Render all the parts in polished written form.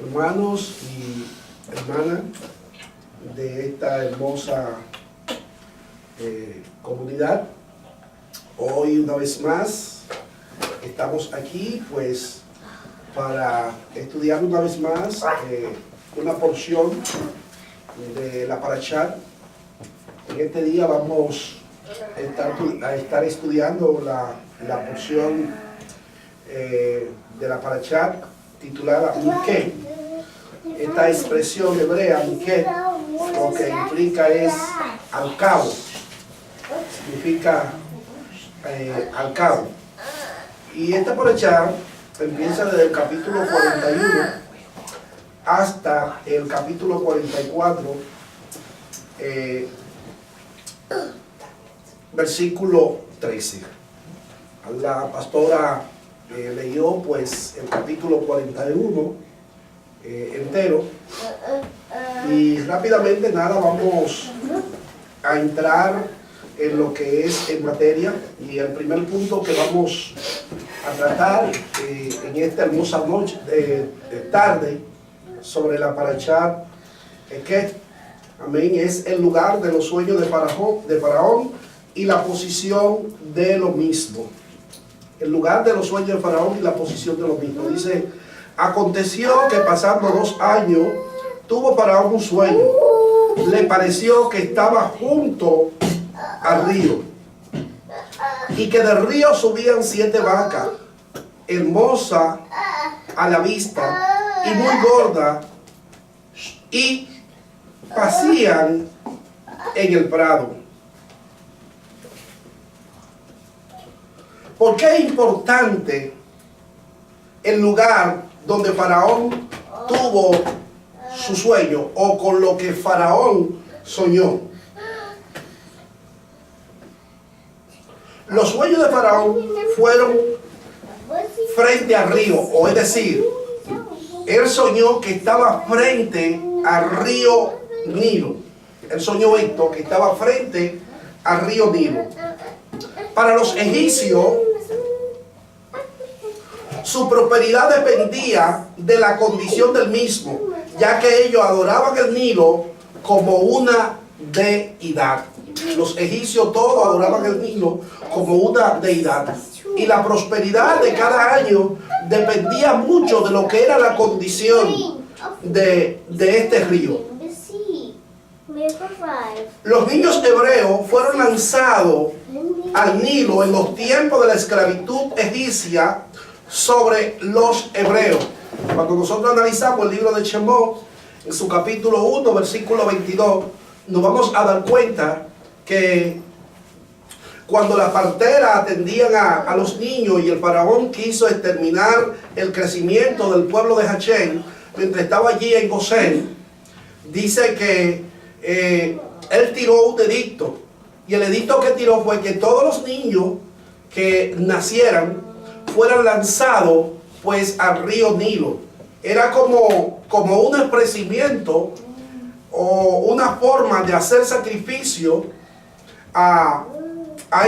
hermanos y hermanas de esta hermosa comunidad. Hoy una vez más estamos aquí pues para estudiar una vez más una porción de la Parashat. En este día vamos a estar estudiando la porción de la Parashat titulada Miqué. Esta expresión hebrea, Miqué, lo que implica es al cabo, significa al cabo. Y esta Parashat empieza desde el capítulo 41 hasta el capítulo 44, versículo 13. La pastora leyó pues el capítulo 41 entero, y rápidamente vamos a entrar en lo que es en materia. Y el primer punto que vamos a tratar en esta hermosa noche tarde sobre la Parashat que amén, es el lugar de los sueños de Faraón y la posición de lo mismo. El lugar de los sueños de Faraón y la posición de lo mismo. Dice: aconteció que pasando 2 años tuvo Faraón un sueño. Le pareció que estaba junto al río y que del río subían 7 vacas, hermosas a la vista y muy gordas, y pasían en el prado. ¿Por qué es importante el lugar donde Faraón tuvo su sueño, o con lo que Faraón soñó? Los sueños de Faraón fueron frente al río, o es decir, él soñó que estaba frente al río Nilo. Él soñó esto, que estaba frente al río Nilo. Para los egipcios, su prosperidad dependía de la condición del mismo, ya que ellos adoraban el Nilo como una deidad. Los egipcios todos adoraban el Nilo como una deidad. Y la prosperidad de cada año dependía mucho de lo que era la condición de este río. Los niños hebreos fueron lanzados al Nilo en los tiempos de la esclavitud egipcia sobre los hebreos. Cuando nosotros analizamos el libro de Shemot, en su capítulo 1, versículo 22, nos vamos a dar cuenta que cuando las parteras atendían a los niños y el faraón quiso exterminar el crecimiento del pueblo de Hashem, mientras estaba allí en Gosén, dice que él tiró un edicto, y el edicto que tiró fue que todos los niños que nacieran fueran lanzados pues al río Nilo. Era como un expresamiento o una forma de hacer sacrificio a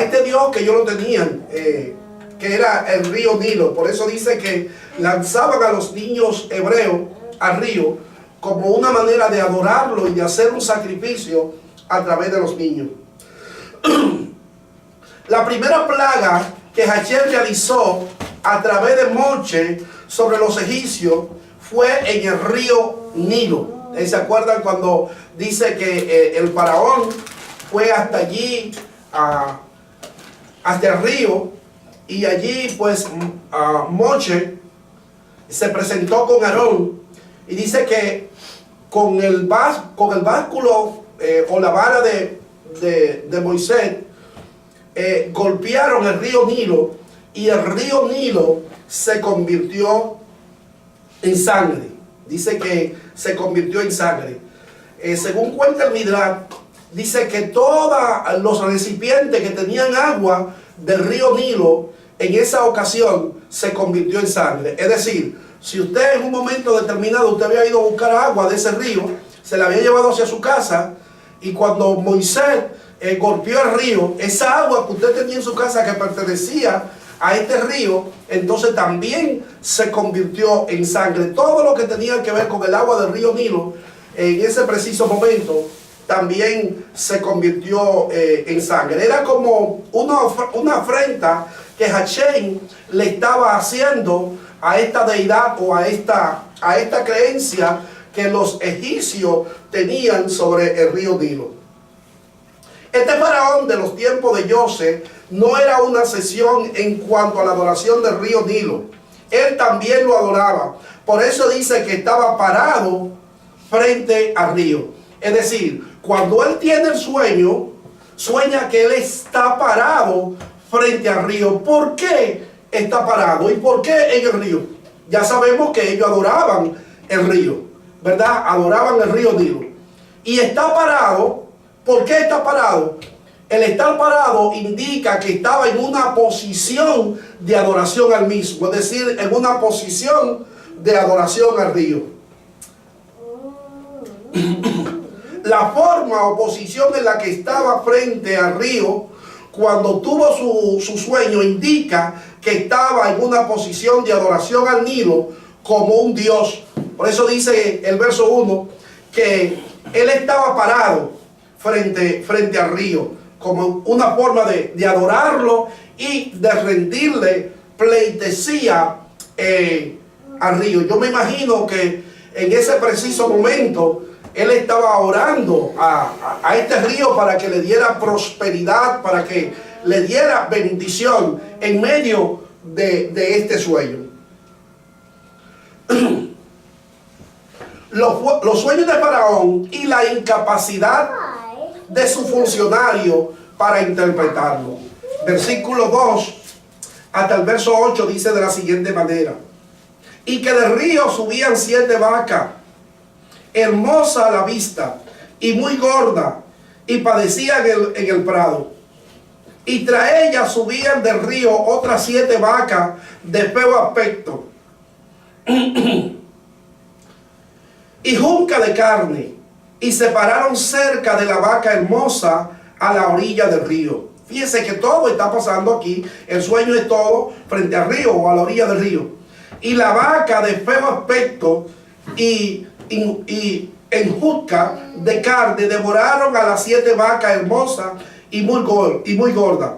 este Dios que ellos lo tenían, que era el río Nilo. Por eso dice que lanzaban a los niños hebreos al río como una manera de adorarlo y de hacer un sacrificio a través de los niños. La primera plaga que Hashem realizó a través de Moche sobre los egipcios fue en el río Nilo. ¿Se acuerdan cuando dice que el faraón fue hasta allí, hasta el río, y allí pues Moche se presentó con Aarón, y dice que con el básculo o la vara de Moisés golpearon el río Nilo, y el río Nilo se convirtió en sangre. Dice que se convirtió en sangre. Según cuenta el Midrash, dice que todos los recipientes que tenían agua del río Nilo en esa ocasión se convirtió en sangre. Es decir, si usted en un momento determinado usted había ido a buscar agua de ese río, se la había llevado hacia su casa, y cuando Moisés golpeó el río, esa agua que usted tenía en su casa que pertenecía a este río, entonces también se convirtió en sangre. Todo lo que tenía que ver con el agua del río Nilo, en ese preciso momento, también se convirtió en sangre. Era como una afrenta que Hashem le estaba haciendo a esta deidad o a esta creencia que los egipcios tenían sobre el río Nilo. Este faraón de los tiempos de José no era una excepción en cuanto a la adoración del río Nilo. Él también lo adoraba. Por eso dice que estaba parado frente al río. Es decir, cuando él tiene el sueño, sueña que él está parado frente al río. ¿Por qué está parado? ¿Y por qué en el río? Ya sabemos que ellos adoraban el río, ¿verdad? Adoraban el río Nilo. Y está parado. ¿Por qué está parado? El estar parado indica que estaba en una posición de adoración al mismo, es decir, en una posición de adoración al río. La forma o posición en la que estaba frente al río cuando tuvo su sueño indica que estaba en una posición de adoración al Nilo como un dios. Por eso dice el verso 1 que él estaba parado frente al río, como una forma de adorarlo y de rendirle pleitesía al río. Yo me imagino que en ese preciso momento él estaba orando a este río para que le diera prosperidad, para que le diera bendición en medio de este sueño. Los sueños de Faraón y la incapacidad de su funcionario para interpretarlo. Versículo 2 hasta el verso 8 dice de la siguiente manera: y que del río subían 7 vacas, hermosa a la vista y muy gorda, y padecían en el prado. Y tras ellas subían del río otras 7 vacas de feo aspecto y junca de carne, y se pararon cerca de la vaca hermosa a la orilla del río. Fíjense que todo está pasando aquí. El sueño es todo frente al río o a la orilla del río. Y la vaca de feo aspecto y enjuzca de carne devoraron a las 7 vacas hermosas y muy gordas.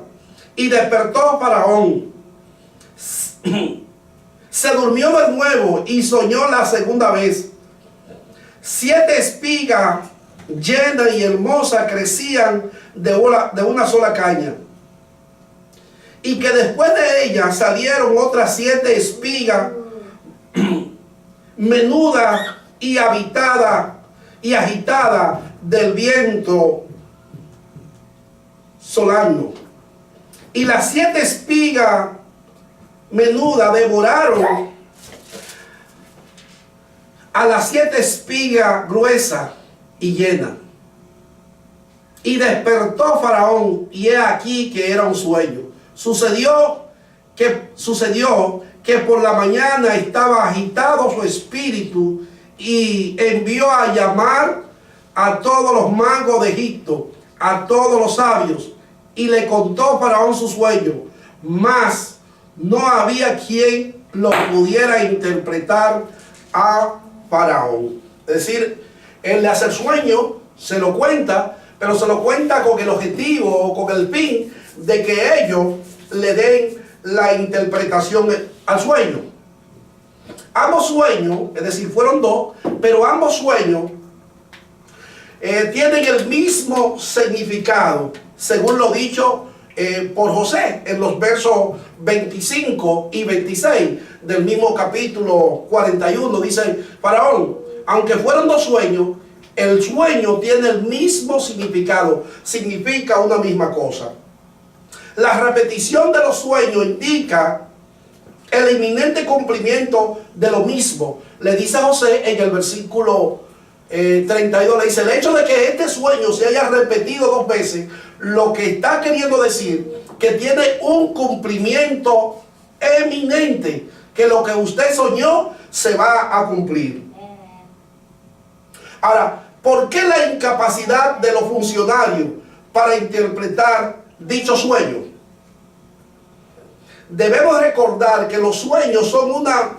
Y despertó Faraón. Se durmió de nuevo y soñó la segunda vez. 7 espigas llenas y hermosas crecían de una sola caña. Y que después de ellas salieron otras 7 espigas menudas y agitadas del viento solano. Y las 7 espigas menudas devoraron a las 7 espigas gruesas y llenas. Y despertó Faraón, y he aquí que era un sueño. Sucedió que por la mañana estaba agitado su espíritu, y envió a llamar a todos los magos de Egipto, a todos los sabios, y le contó Faraón su sueño, mas no había quien lo pudiera interpretar a Faraón. Es decir, él le hace el sueño, se lo cuenta, pero se lo cuenta con el objetivo o con el fin de que ellos le den la interpretación al sueño. Ambos sueños, es decir, fueron 2, pero ambos sueños tienen el mismo significado, según lo dicho por José en los versos 25 y 26 del mismo capítulo 41. Dice: Faraón, aunque fueron 2 sueños, el sueño tiene el mismo significado, significa una misma cosa. La repetición de los sueños indica el inminente cumplimiento de lo mismo. Le dice a José en el versículo 32, le dice: el hecho de que este sueño se haya repetido 2 veces, lo que está queriendo decir que tiene un cumplimiento eminente, que lo que usted soñó se va a cumplir. Ahora, ¿por qué la incapacidad de los funcionarios para interpretar dicho sueño? debemos recordar que los sueños son una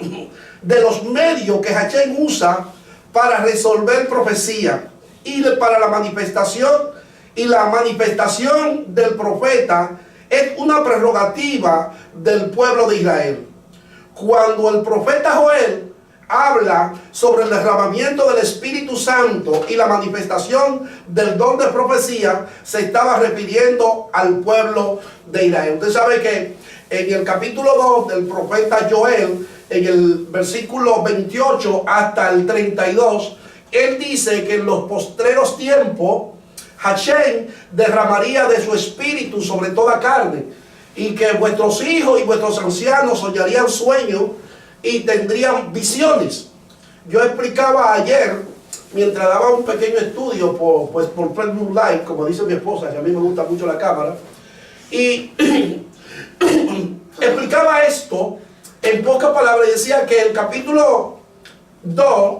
de los medios que Hachén usa para resolver profecía y para la manifestación. Y la manifestación del profeta es una prerrogativa del pueblo de Israel. Cuando el profeta Joel habla sobre el derramamiento del Espíritu Santo y la manifestación del don de profecía, se estaba refiriendo al pueblo de Israel. Usted sabe que en el capítulo 2 del profeta Joel, en el versículo 28 hasta el 32, él dice que en los postreros tiempos Hachén derramaría de su espíritu sobre toda carne, y que vuestros hijos y vuestros ancianos soñarían sueños y tendrían visiones. Yo explicaba ayer, mientras daba un pequeño estudio por Facebook Live, como dice mi esposa, que a mí me gusta mucho la cámara, y explicaba esto en pocas palabras, y decía que el capítulo 2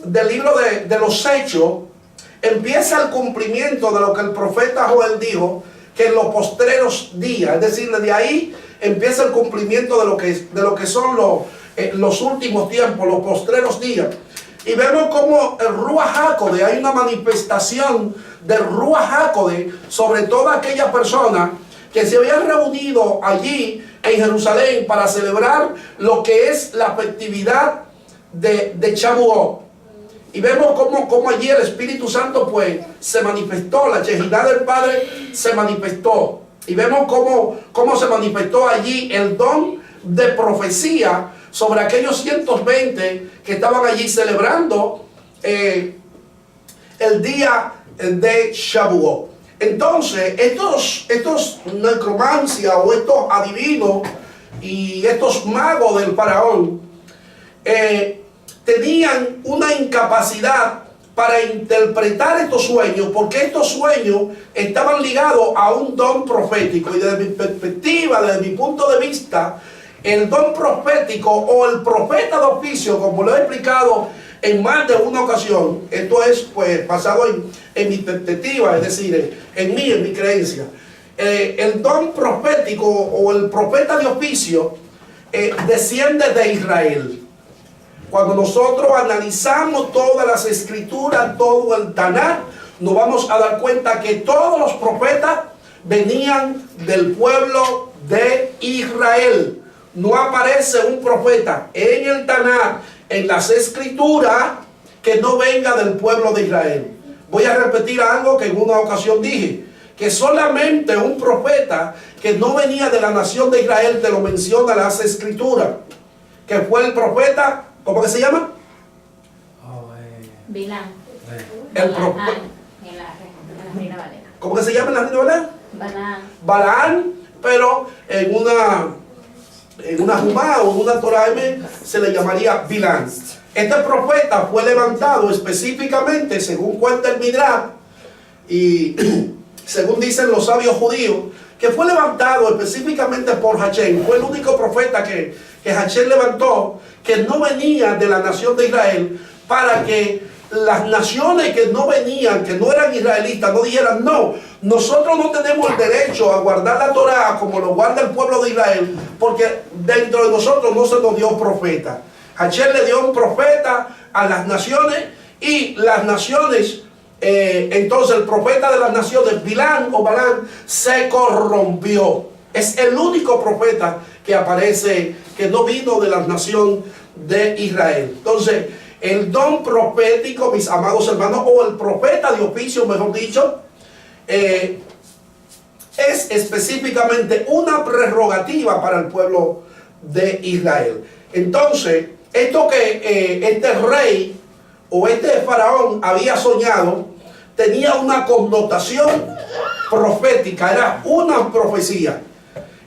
del libro de los Hechos empieza el cumplimiento de lo que el profeta Joel dijo, que en los postreros días, es decir, desde ahí empieza el cumplimiento de lo que son los últimos tiempos, los postreros días. Y vemos como el Ruach HaKodesh, hay una manifestación del Ruach HaKodesh sobre toda aquella persona que se habían reunido allí en Jerusalén para celebrar lo que es la festividad de Shavuot. Y vemos cómo allí el Espíritu Santo pues se manifestó, la Shejinah del Padre se manifestó. Y vemos cómo se manifestó allí el don de profecía sobre aquellos 120 que estaban allí celebrando el día de Shavuot. Entonces, estos necromancia o estos adivinos y estos magos del faraón tenían una incapacidad para interpretar estos sueños, porque estos sueños estaban ligados a un don profético. Y desde mi perspectiva, desde mi punto de vista, el don profético o el profeta de oficio, como lo he explicado en más de una ocasión, esto es pues basado en mi perspectiva, es decir, en mi creencia. El don profético o el profeta de oficio desciende de Israel. Cuando nosotros analizamos todas las escrituras, todo el Tanakh, nos vamos a dar cuenta que todos los profetas venían del pueblo de Israel. No aparece un profeta en el Tanakh, en las escrituras, que no venga del pueblo de Israel. Voy a repetir algo que en una ocasión dije, que solamente un profeta que no venía de la nación de Israel te lo menciona las escrituras, que fue el profeta, ¿cómo que se llama? Bilán. El ¿Cómo que se llama en la Reina Valera? Balaán, pero en una Jumá o en una Torah M se le llamaría Bilán. Este profeta fue levantado específicamente, según cuenta el Midrash, y según dicen los sabios judíos, que fue levantado específicamente por Hachén. Fue el único profeta que Hachén levantó, que no venía de la nación de Israel, para que las naciones que no venían, que no eran israelitas, no dijeran: no, nosotros no tenemos el derecho a guardar la Torah como lo guarda el pueblo de Israel, porque dentro de nosotros no se nos dio profeta. Hachén le dio un profeta a las naciones, y las naciones, entonces el profeta de las naciones, Bilán o Balán, se corrompió. Es el único profeta que aparece, que no vino de la nación de Israel. Entonces, el don profético, mis amados hermanos, o el profeta de oficio, mejor dicho, es específicamente una prerrogativa para el pueblo de Israel. Entonces, esto que este rey o este faraón había soñado tenía una connotación profética, era una profecía.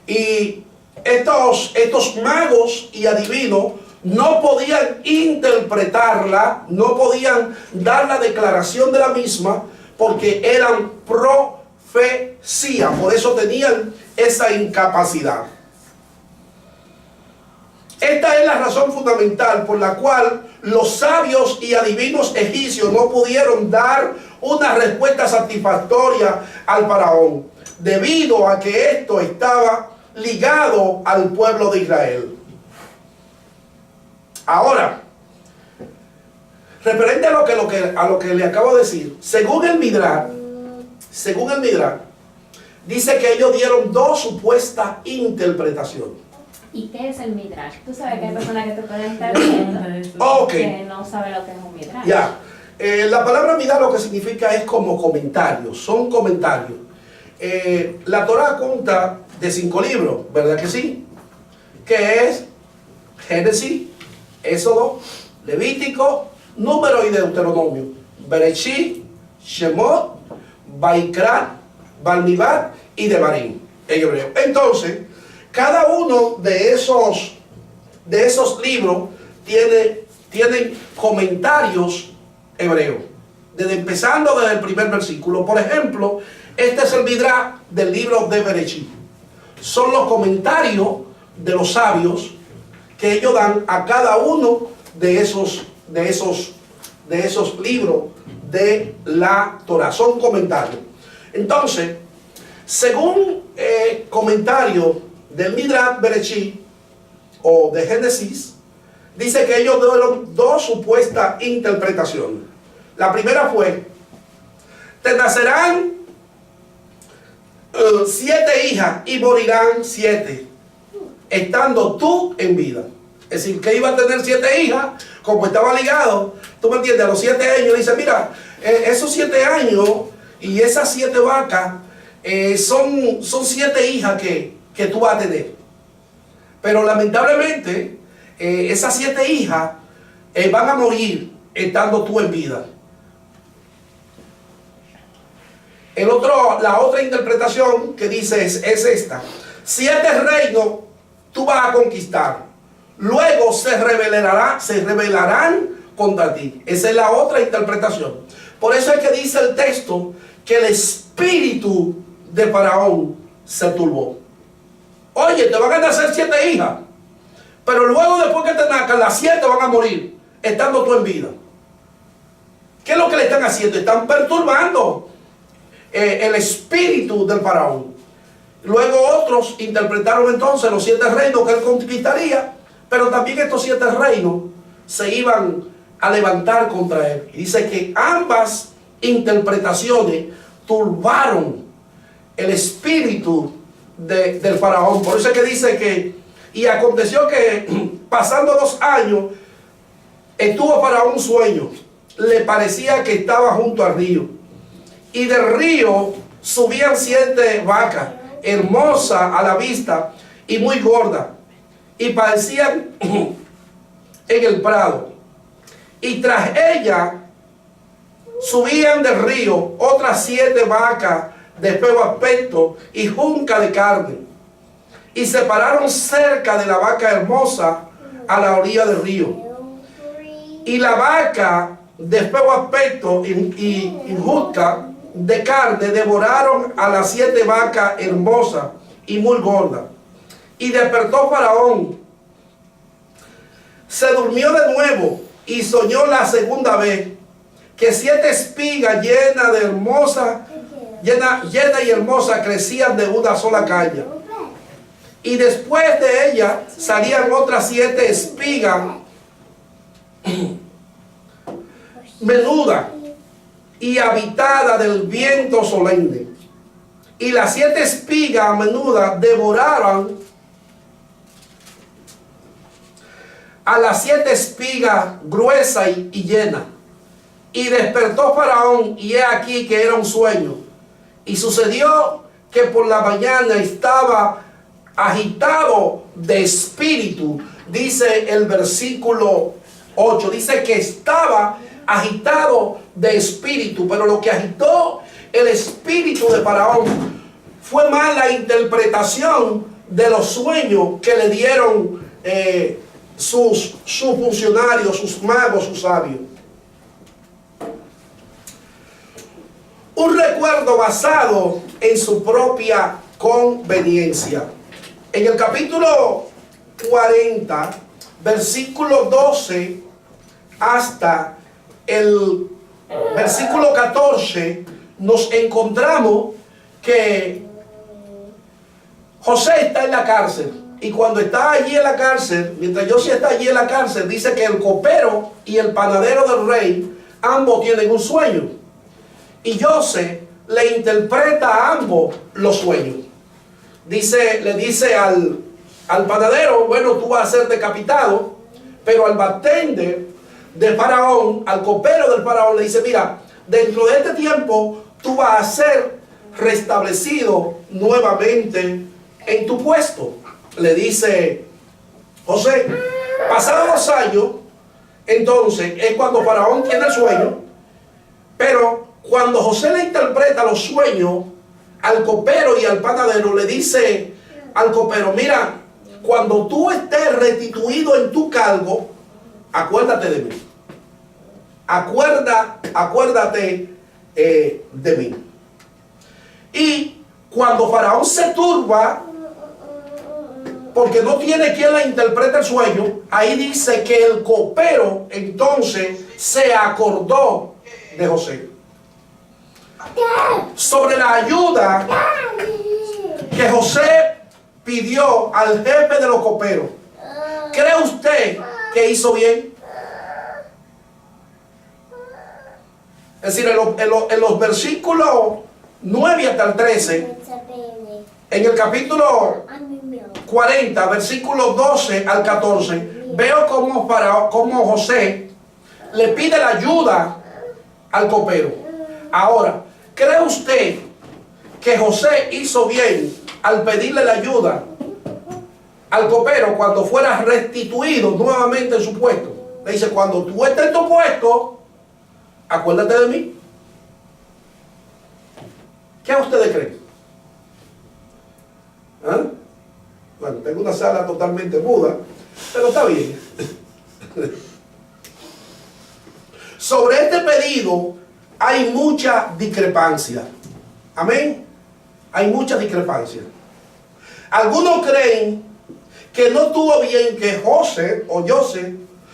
Y estos magos y adivinos no podían interpretarla, no podían dar la declaración de la misma, porque eran profecía. Por eso tenían esa incapacidad. Esta es la razón fundamental por la cual los sabios y adivinos egipcios no pudieron dar una respuesta satisfactoria al faraón, debido a que esto estaba ligado al pueblo de Israel. Ahora, referente a lo que le acabo de decir, según el Midrash, dice que ellos dieron dos supuestas interpretaciones. ¿Y qué es el Midrash? Tú sabes que hay personas que te pueden estar viendo que no saben lo que es un Midrash. Ya. La palabra Midrash lo que significa es como comentarios, son comentarios. La Torah cuenta de 5 libros, ¿verdad que sí? Que es Génesis, Éxodo, Levítico, Número y Deuteronomio. Bereshit, Shemot, Vaikra, Balmibat y Devarim en hebreo. Entonces, cada uno de esos libros tienen comentarios hebreos, empezando desde el primer versículo. Por ejemplo, este es el Midrash del libro de Bereshit. Son los comentarios de los sabios que ellos dan a cada uno de esos libros de la Torah. Son comentarios. Entonces, según comentario del Midrash Bereshit o de Génesis, dice que ellos dieron dos supuestas interpretaciones. La primera fue: te nacerán 7 hijas y morirán 7, estando tú en vida. Es decir, que iba a tener 7 hijas, como estaba ligado, tú me entiendes, a los 7 años, le dice: mira, esos 7 años y esas 7 vacas son 7 hijas que tú vas a tener. Pero lamentablemente, esas 7 hijas van a morir estando tú en vida. La otra interpretación que dice es esta: 7 reinos tú vas a conquistar, luego se rebelarán contra ti. Esa es la otra interpretación. Por eso es que dice el texto que el espíritu de Faraón se turbó. Oye, te van a nacer 7 hijas, pero luego, después que te nazcan, las 7 van a morir estando tú en vida. ¿Qué es lo que le están haciendo? Están perturbando el espíritu del Faraón. Luego otros interpretaron entonces los 7 reinos que él conquistaría, pero también estos 7 reinos se iban a levantar contra él. Y dice que ambas interpretaciones turbaron el espíritu del Faraón. Por eso es que dice que: y aconteció que pasando 2 años estuvo Faraón un sueño, le parecía que estaba junto al río, y del río subían 7 vacas, hermosas a la vista y muy gordas, y parecían en el prado, y tras ella subían del río otras 7 vacas de feo aspecto y junca de carne, y se pararon cerca de la vaca hermosa a la orilla del río. Y la vaca de feo aspecto y junca de carne devoraron a las 7 vacas hermosas y muy gordas. Y despertó Faraón, se durmió de nuevo y soñó la segunda vez que 7 espigas llenas y hermosas crecían de una sola caña, y después de ella salían otras 7 espigas menudas y habitadas del viento solemne, y las 7 espigas menudas devoraron a las 7 espigas gruesas y llenas. Y despertó Faraón, y he aquí que era un sueño. Y sucedió que por la mañana estaba agitado de espíritu. Dice el versículo 8, dice que estaba agitado de espíritu. Pero lo que agitó el espíritu de Faraón fue más la interpretación de los sueños que le dieron sus funcionarios, sus magos, sus sabios. Un recuerdo basado en su propia conveniencia. En el capítulo 40, versículo 12 hasta el versículo 14, nos encontramos que José está en la cárcel. Y cuando está allí en la cárcel, mientras José está allí en la cárcel, dice que el copero y el panadero del rey, ambos tienen un sueño. Y José le interpreta a ambos los sueños. Le dice al panadero, bueno, tú vas a ser decapitado. Pero al bartender de Faraón, al copero del Faraón, le dice, mira, dentro de este tiempo tú vas a ser restablecido nuevamente en tu puesto. Le dice José. Pasados 2 años, entonces es cuando Faraón tiene el sueño. Pero cuando José le interpreta los sueños al copero y al panadero, le dice al copero, mira, cuando tú estés restituido en tu cargo, acuérdate de mí. Acuérdate de mí. Y cuando Faraón se turba, porque no tiene quien le interprete el sueño, ahí dice que el copero entonces se acordó de José. Sobre la ayuda que José pidió al jefe de los coperos, ¿cree usted que hizo bien? Es decir, en los versículos 9 hasta el 13, en el capítulo 40, versículos 12 al 14, veo cómo José le pide la ayuda al copero. Ahora, ¿cree usted que José hizo bien al pedirle la ayuda al copero cuando fuera restituido nuevamente en su puesto? Le dice, cuando tú estés en tu puesto, acuérdate de mí. ¿Qué ustedes creen? ¿Ah? Bueno, tengo una sala totalmente muda, pero está bien. Sobre este pedido hay mucha discrepancia. Amén. Hay mucha discrepancia. Algunos creen que no estuvo bien que José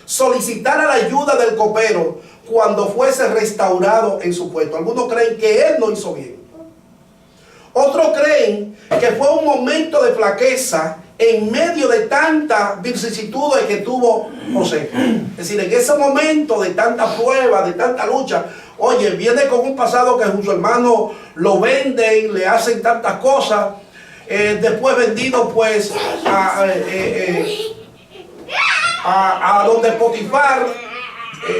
solicitara la ayuda del copero cuando fuese restaurado en su puesto. Algunos creen que él no hizo bien. Otros creen que fue un momento de flaqueza en medio de tantas vicisitudes que tuvo José. Es decir, en ese momento de tanta prueba, de tanta lucha, oye, viene con un pasado que su hermano lo venden, le hacen tantas cosas, después vendido pues a donde Potifar,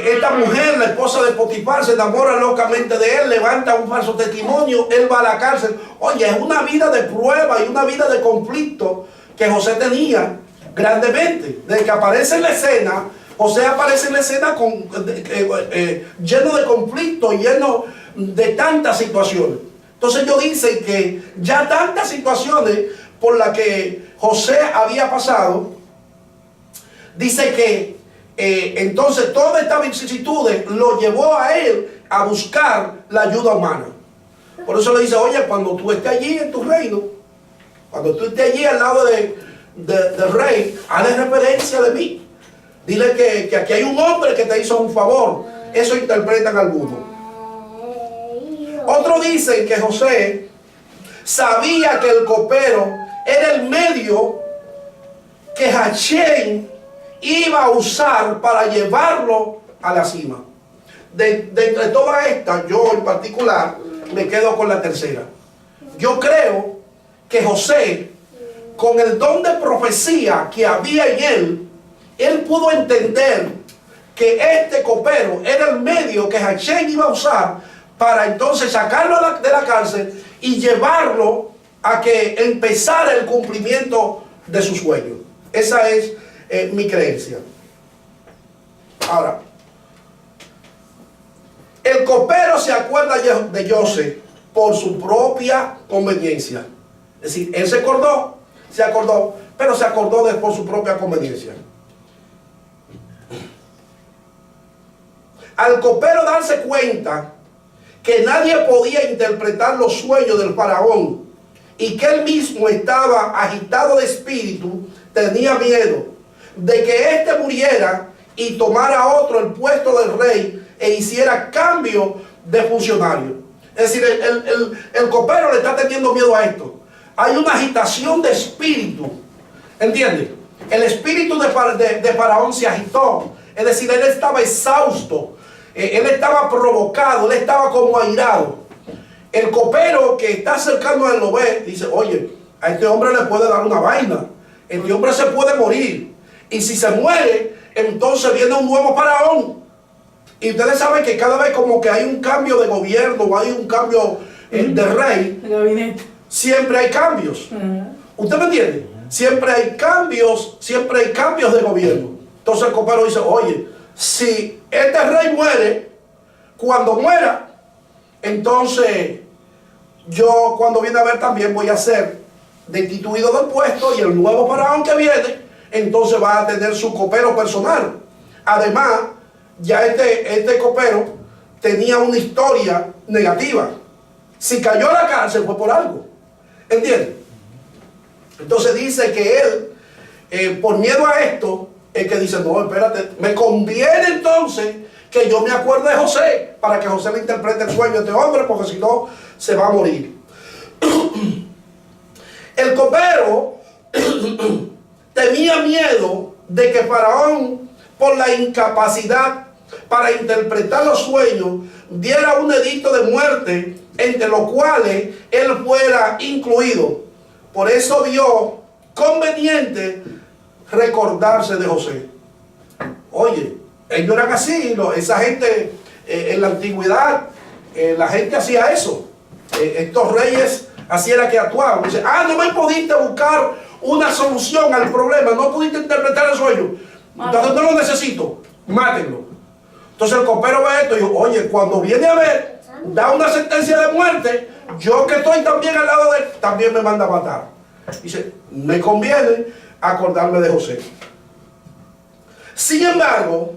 esta mujer, la esposa de Potifar, se enamora locamente de él, levanta un falso testimonio, él va a la cárcel. Oye, es una vida de prueba y una vida de conflicto que José tenía grandemente. Desde que aparece en la escena, José aparece en la escena lleno de conflicto, lleno de tantas situaciones. Entonces ellos dicen que ya tantas situaciones por las que José había pasado, dice que entonces todas estas vicisitudes lo llevó a él a buscar la ayuda humana. Por eso le dice, oye, cuando tú estés allí en tu reino, cuando tú estés allí al lado del rey, hazle referencia de mí. Dile que aquí hay un hombre que te hizo un favor. Eso interpretan algunos. Otros dicen que José sabía que el copero era el medio que Hachén iba a usar para llevarlo a la cima. De entre todas estas, yo en particular me quedo con la tercera. Yo creo que José, con el don de profecía que había en él pudo entender que este copero era el medio que Hachén iba a usar para entonces sacarlo de la cárcel y llevarlo a que empezara el cumplimiento de su sueño. Esa es mi creencia. Ahora, el copero se acuerda de José por su propia conveniencia. Es decir, él se acordó, pero se acordó por su propia conveniencia. Al copero darse cuenta que nadie podía interpretar los sueños del faraón y que él mismo estaba agitado de espíritu, tenía miedo de que éste muriera y tomara otro el puesto del rey e hiciera cambio de funcionario. Es decir, el copero le está teniendo miedo a esto, hay una agitación de espíritu. ¿Entiendes? El espíritu de Faraón se agitó. Es decir, él estaba exhausto. Él estaba provocado. Él estaba como airado. El copero que está cercano a él lo ve. Dice, oye, a este hombre le puede dar una vaina. Este hombre se puede morir. Y si se muere, entonces viene un nuevo faraón. Y ustedes saben que cada vez como que hay un cambio de gobierno o hay un cambio de rey, el gabinete, siempre hay cambios. ¿Usted me entiende? Siempre hay cambios de gobierno. Entonces el copero dice, oye, si este rey muere, cuando muera, entonces yo cuando viene a ver también voy a ser destituido del puesto y el nuevo faraón que viene, entonces va a tener su copero personal. Además, ya este copero tenía una historia negativa. Si cayó a la cárcel fue por algo. ¿Entiendes? Entonces dice que él, por miedo a esto, es que dice, no, espérate, me conviene entonces que yo me acuerde de José, para que José le interprete el sueño a este hombre, porque si no, se va a morir. El copero tenía miedo de que Faraón, por la incapacidad para interpretar los sueños, diera un edicto de muerte, entre los cuales él fuera incluido. Por eso vio conveniente recordarse de José. Oye, ellos eran así, esa gente en la antigüedad, la gente hacía eso. Estos reyes así era que actuaban. Dice, no me pudiste buscar una solución al problema, no pudiste interpretar el sueño, entonces no lo necesito, mátenlo. Entonces el copero ve esto y dice, oye, cuando viene a ver, da una sentencia de muerte, yo que estoy también al lado de él, también me manda a matar. Dice, me conviene acordarme de José. Sin embargo,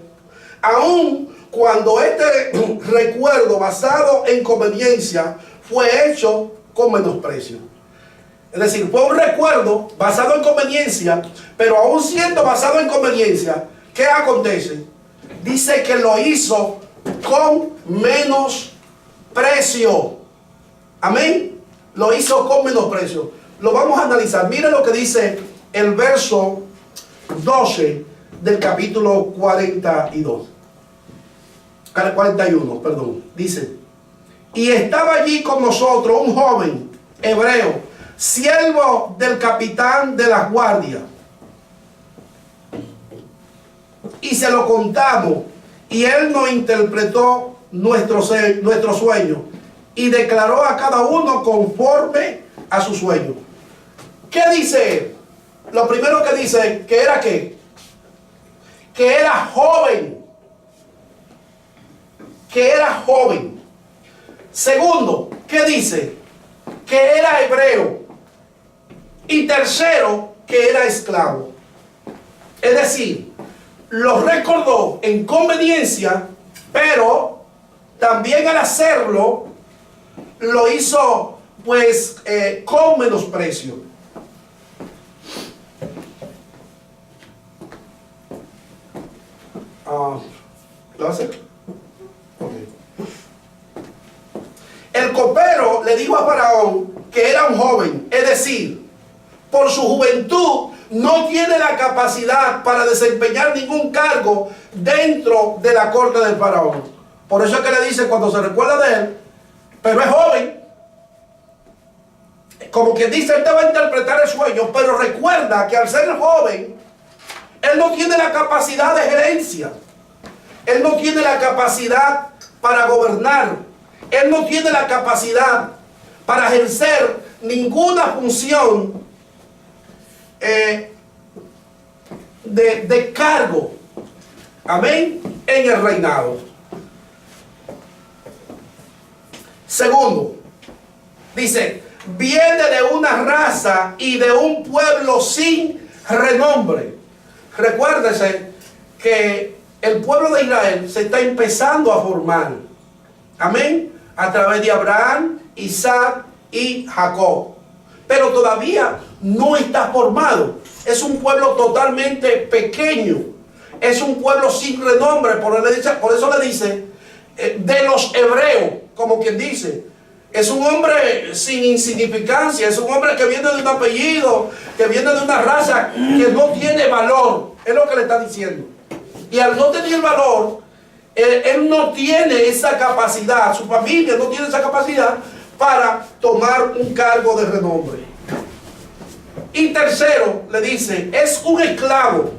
aun cuando este recuerdo basado en conveniencia fue hecho con menosprecio. Es decir, fue un recuerdo basado en conveniencia, pero aún siendo basado en conveniencia, ¿qué acontece? Dice que lo hizo con menosprecio. Amén. Lo hizo con menosprecio. Lo vamos a analizar. Mire lo que dice el verso 12 del capítulo 41, perdón. Dice, y estaba allí con nosotros un joven hebreo, siervo del capitán de la guardia. Y se lo contamos, y él nos interpretó nuestro sueño, y declaró a cada uno conforme a su sueño. ¿Qué dice él? Lo primero que dice, que era ¿qué? Que era joven. Que era joven. Segundo, ¿qué dice? Que era hebreo. Y tercero, que era esclavo. Es decir, lo recordó en conveniencia, pero también al hacerlo, lo hizo pues con menosprecio. ¿Lo va a hacer? Okay. El copero le dijo a Faraón que era un joven, es decir, por su juventud no tiene la capacidad para desempeñar ningún cargo dentro de la corte del Faraón. Por eso es que le dice cuando se recuerda de él, pero es joven. Como quien dice, él te va a interpretar el sueño, pero recuerda que al ser joven, él no tiene la capacidad de gerencia. Él no tiene la capacidad para gobernar. Él no tiene la capacidad para ejercer ninguna función de cargo. Amén. En el reinado. Segundo, dice, viene de una raza y de un pueblo sin renombre. Recuérdese que el pueblo de Israel se está empezando a formar. Amén. A través de Abraham, Isaac y Jacob. Pero todavía no está formado. Es un pueblo totalmente pequeño. Es un pueblo sin renombre. Por eso le dice de los hebreos, como quien dice. Es un hombre sin insignificancia, es un hombre que viene de un apellido, que viene de una raza que no tiene valor, es lo que le está diciendo. Y al no tener valor, él no tiene esa capacidad, su familia no tiene esa capacidad para tomar un cargo de renombre. Y tercero, le dice, es un esclavo.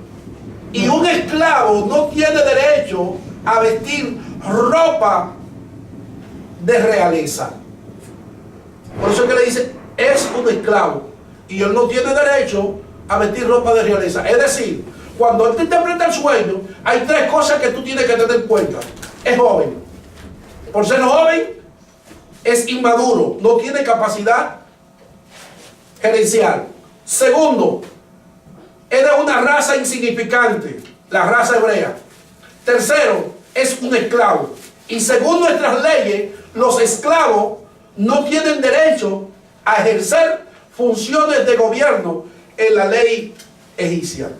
Y un esclavo no tiene derecho a vestir ropa de realeza. Por eso es que le dice, es un esclavo. Y él no tiene derecho a vestir ropa de realeza. Es decir, cuando él te interpreta el sueño, hay tres cosas que tú tienes que tener en cuenta. Es joven. Por ser joven, es inmaduro. No tiene capacidad gerencial. Segundo, es de una raza insignificante, la raza hebrea. Tercero, es un esclavo. Y según nuestras leyes, los esclavos no tienen derecho a ejercer funciones de gobierno en la ley egipcia.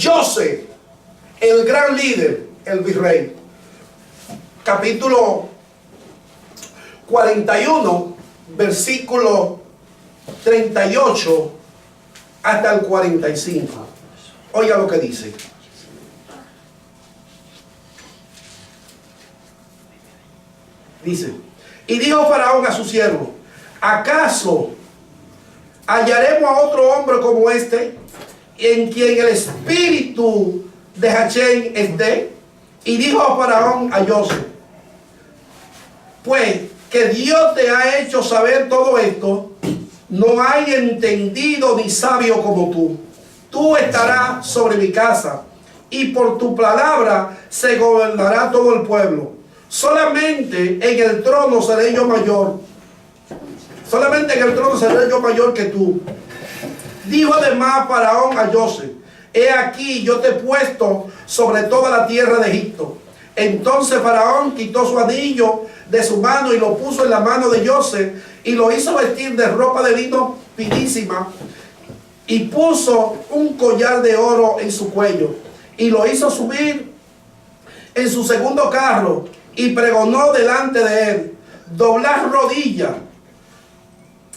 José, el gran líder, el virrey, capítulo 41, versículo 38 hasta el 45. Oiga lo que dice. Dice, y dijo Faraón a su siervo, ¿acaso hallaremos a otro hombre como este, en quien el espíritu de Hachén esté? Y dijo a Faraón a José, pues que Dios te ha hecho saber todo esto, no hay entendido ni sabio como tú. Tú estarás sobre mi casa, y por tu palabra se gobernará todo el pueblo. Solamente en el trono seré yo mayor. Solamente en el trono seré yo mayor que tú. Dijo además Faraón a José, he aquí yo te he puesto sobre toda la tierra de Egipto. Entonces Faraón quitó su anillo de su mano y lo puso en la mano de José y lo hizo vestir de ropa de lino finísima y puso un collar de oro en su cuello y lo hizo subir en su segundo carro y pregonó delante de él, doblar rodillas,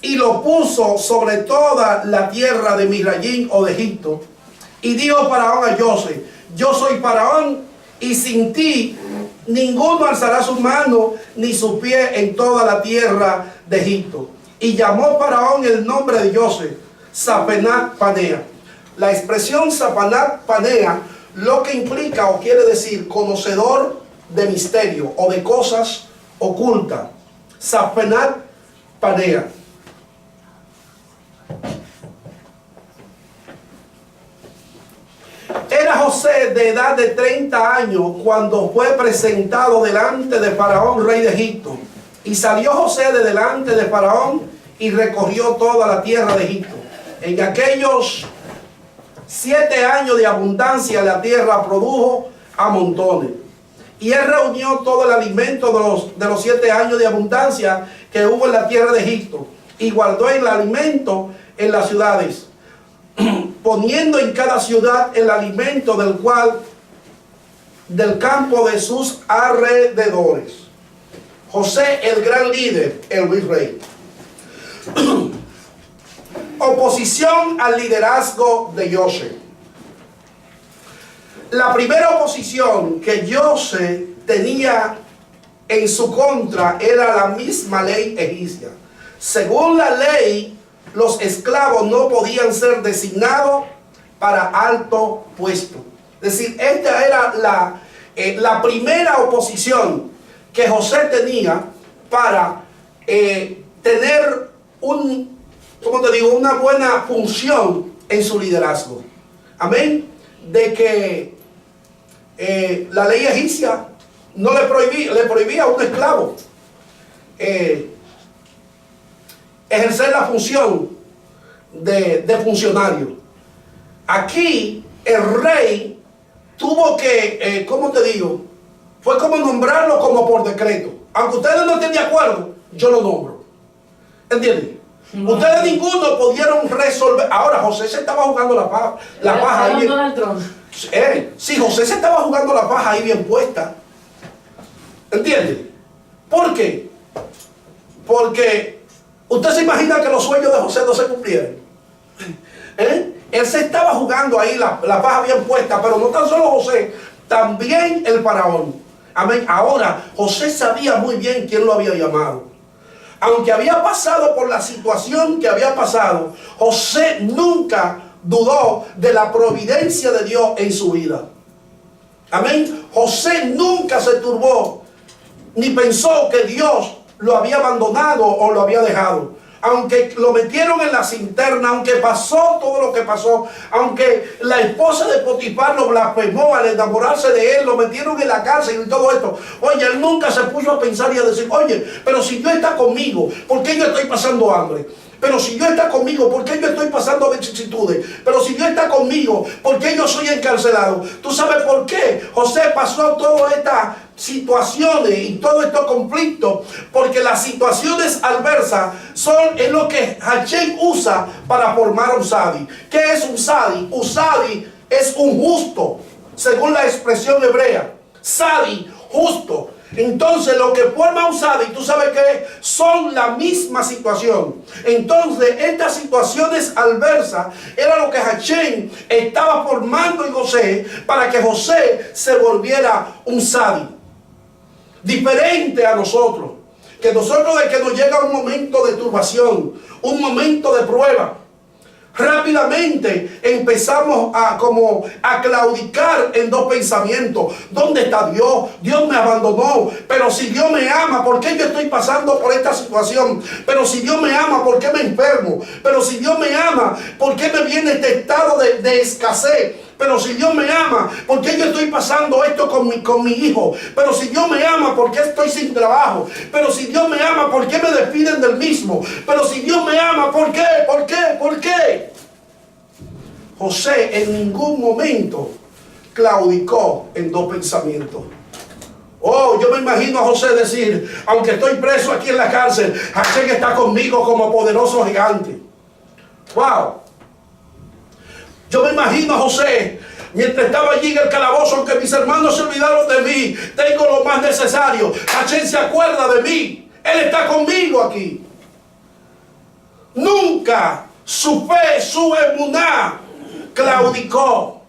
y lo puso sobre toda la tierra de Misrayim o de Egipto. Y dijo Faraón a José, yo soy Faraón y sin ti ninguno alzará su mano ni su pie en toda la tierra de Egipto. Y llamó Faraón el nombre de José, Zaphenat Panea. La expresión Zaphenat Panea lo que implica o quiere decir conocedor de misterio o de cosas ocultas. Zaphenat Panea. Era José de edad de 30 años cuando fue presentado delante de Faraón, rey de Egipto. Y salió José de delante de Faraón y recorrió toda la tierra de Egipto. En aquellos 7 años de abundancia la tierra produjo a montones. Y él reunió todo el alimento de los 7 años de abundancia que hubo en la tierra de Egipto. Y guardó el alimento en las ciudades, poniendo en cada ciudad el alimento del campo de sus alrededores. José, el gran líder, el virrey. Oposición al liderazgo de José. La primera oposición que José tenía en su contra era la misma ley egipcia. Según la ley, los esclavos no podían ser designados para alto puesto. Es decir, esta era la primera oposición que José tenía para tener una buena función en su liderazgo. Amén. De que la ley egipcia no le prohibía a un esclavo ejercer la función de funcionario. Aquí el rey tuvo que, fue como nombrarlo como por decreto. Aunque ustedes no estén de acuerdo, yo lo nombro. ¿Entienden? No. Ustedes ninguno pudieron resolver. Ahora José se estaba jugando la paja ahí. Si José se estaba jugando la paja ahí bien puesta. ¿Entiende? ¿Por qué? Porque usted se imagina que los sueños de José no se cumplieron. Él se estaba jugando ahí la paja bien puesta, pero no tan solo José, también el faraón. Amén. Ahora, José sabía muy bien quién lo había llamado. Aunque había pasado por la situación que había pasado, José nunca dudó de la providencia de Dios en su vida. Amén. José nunca se turbó, ni pensó que Dios lo había abandonado o lo había dejado. Aunque lo metieron en la cinterna, aunque pasó todo lo que pasó, aunque la esposa de Potifar lo blasfemó al enamorarse de él, lo metieron en la cárcel y todo esto. Oye, él nunca se puso a pensar y a decir, oye, pero si Dios está conmigo, ¿por qué yo estoy pasando hambre? Pero si Dios está conmigo, ¿por qué yo estoy pasando vicisitudes? Pero si Dios está conmigo, ¿por qué yo soy encarcelado? ¿Tú sabes por qué José pasó todas estas situaciones y todos estos conflictos? Porque las situaciones adversas es lo que Hashem usa para formar un sadi. ¿Qué es un sadi? Un sadi es un justo, según la expresión hebrea. Sadi, justo. Entonces lo que forma un sadi, tú sabes que son la misma situación. Entonces estas situaciones adversas era lo que Hashem estaba formando en José, para que José se volviera un sadi. Diferente a nosotros, que nosotros de que nos llega un momento de turbación, un momento de prueba, rápidamente empezamos a claudicar en dos pensamientos. ¿Dónde está Dios? Dios me abandonó. Pero si Dios me ama, ¿por qué yo estoy pasando por esta situación? Pero si Dios me ama, ¿por qué me enfermo? Pero si Dios me ama, ¿por qué me viene este estado de escasez? Pero si Dios me ama, ¿por qué yo estoy pasando esto con mi hijo? Pero si Dios me ama, ¿por qué estoy sin trabajo? Pero si Dios me ama, ¿por qué me despiden del mismo? Pero si Dios me ama, ¿por qué? ¿Por qué? ¿Por qué? José en ningún momento claudicó en dos pensamientos. Oh, yo me imagino a José decir, aunque estoy preso aquí en la cárcel, Hashem está conmigo como poderoso gigante. Wow. Yo me imagino a José, mientras estaba allí en el calabozo, aunque mis hermanos se olvidaron de mí, tengo lo más necesario. Hashem se acuerda de mí. Él está conmigo aquí. Nunca su fe, su emuná, claudicó.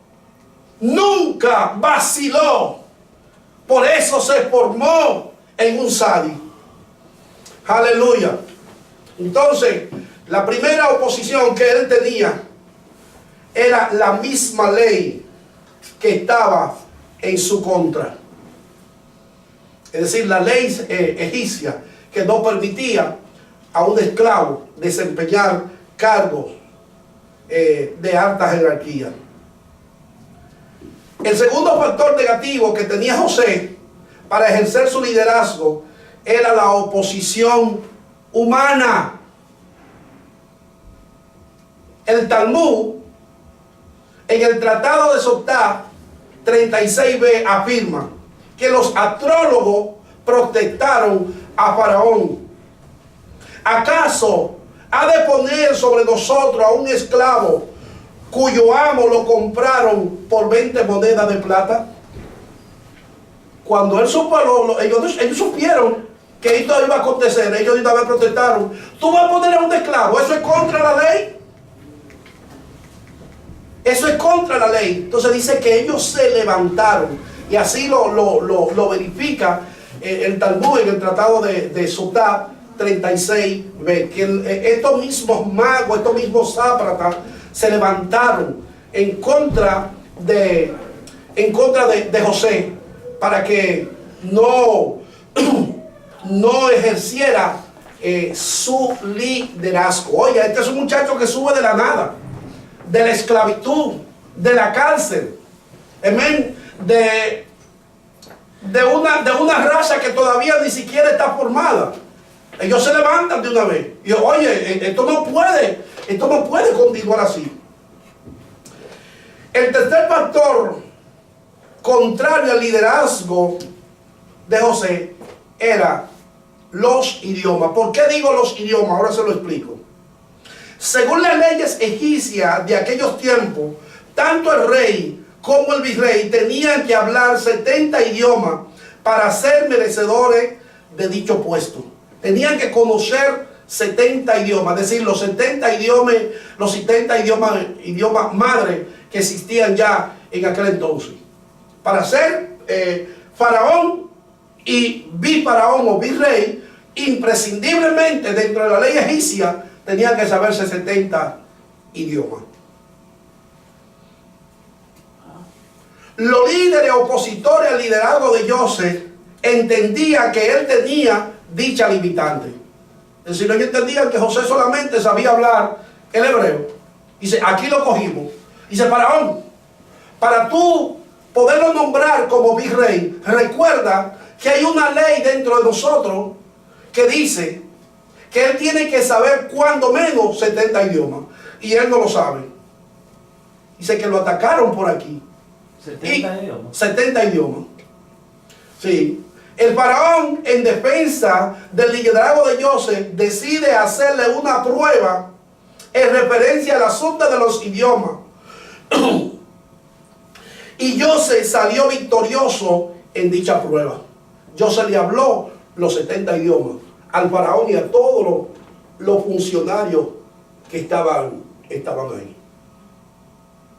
Nunca vaciló. Por eso se formó en un sadi. Aleluya. Entonces, la primera oposición que él tenía era la misma ley que estaba en su contra. Es decir, la ley egipcia que no permitía a un esclavo desempeñar cargos de alta jerarquía. El segundo factor negativo que tenía José para ejercer su liderazgo era la oposición humana. El Talmud, en el Tratado de Sotá 36b, afirma que los astrólogos protestaron a Faraón. ¿Acaso ha de poner sobre nosotros a un esclavo cuyo amo lo compraron por 20 monedas de plata? Cuando él supo, ellos supieron que esto iba a acontecer, ellos de una vez protestaron. ¿Tú vas a poner a un esclavo? ¿Eso es contra la ley? Eso es contra la ley. Entonces dice que ellos se levantaron, y así lo verifica el Talmud en el Tratado de Sotá 36b, que estos mismos magos, estos mismos sátrapas se levantaron en contra de José, para que no ejerciera su liderazgo. Oye, este es un muchacho que sube de la nada, de la esclavitud, de la cárcel, amén, de una raza que todavía ni siquiera está formada. Ellos se levantan de una vez y oye, esto no puede continuar así. El tercer factor contrario al liderazgo de José era los idiomas. ¿Por qué digo los idiomas? Ahora se lo explico. Según las leyes egipcias de aquellos tiempos, tanto el rey como el virrey tenían que hablar 70 idiomas para ser merecedores de dicho puesto. Tenían que conocer 70 idiomas, es decir, los 70 idiomas madre que existían ya en aquel entonces. Para ser faraón y bifaraón o virrey, imprescindiblemente dentro de la ley egipcia, tenían que saberse 70 idiomas. Los líderes opositores al liderazgo de Joseph entendían que él tenía dicha limitante. Es decir, ellos entendían que José solamente sabía hablar el hebreo. Dice, aquí lo cogimos. Dice, faraón, para tú poderlo nombrar como virrey, recuerda que hay una ley dentro de nosotros que dice que él tiene que saber cuando menos 70 idiomas. Y él no lo sabe. Dice que lo atacaron por aquí. 70 idiomas. 70 idiomas. Sí. El faraón, en defensa del liderazgo de Joseph, decide hacerle una prueba en referencia al asunto de los idiomas. Y Joseph salió victorioso en dicha prueba. Joseph le habló los 70 idiomas al faraón y a todos los funcionarios que estaban ahí.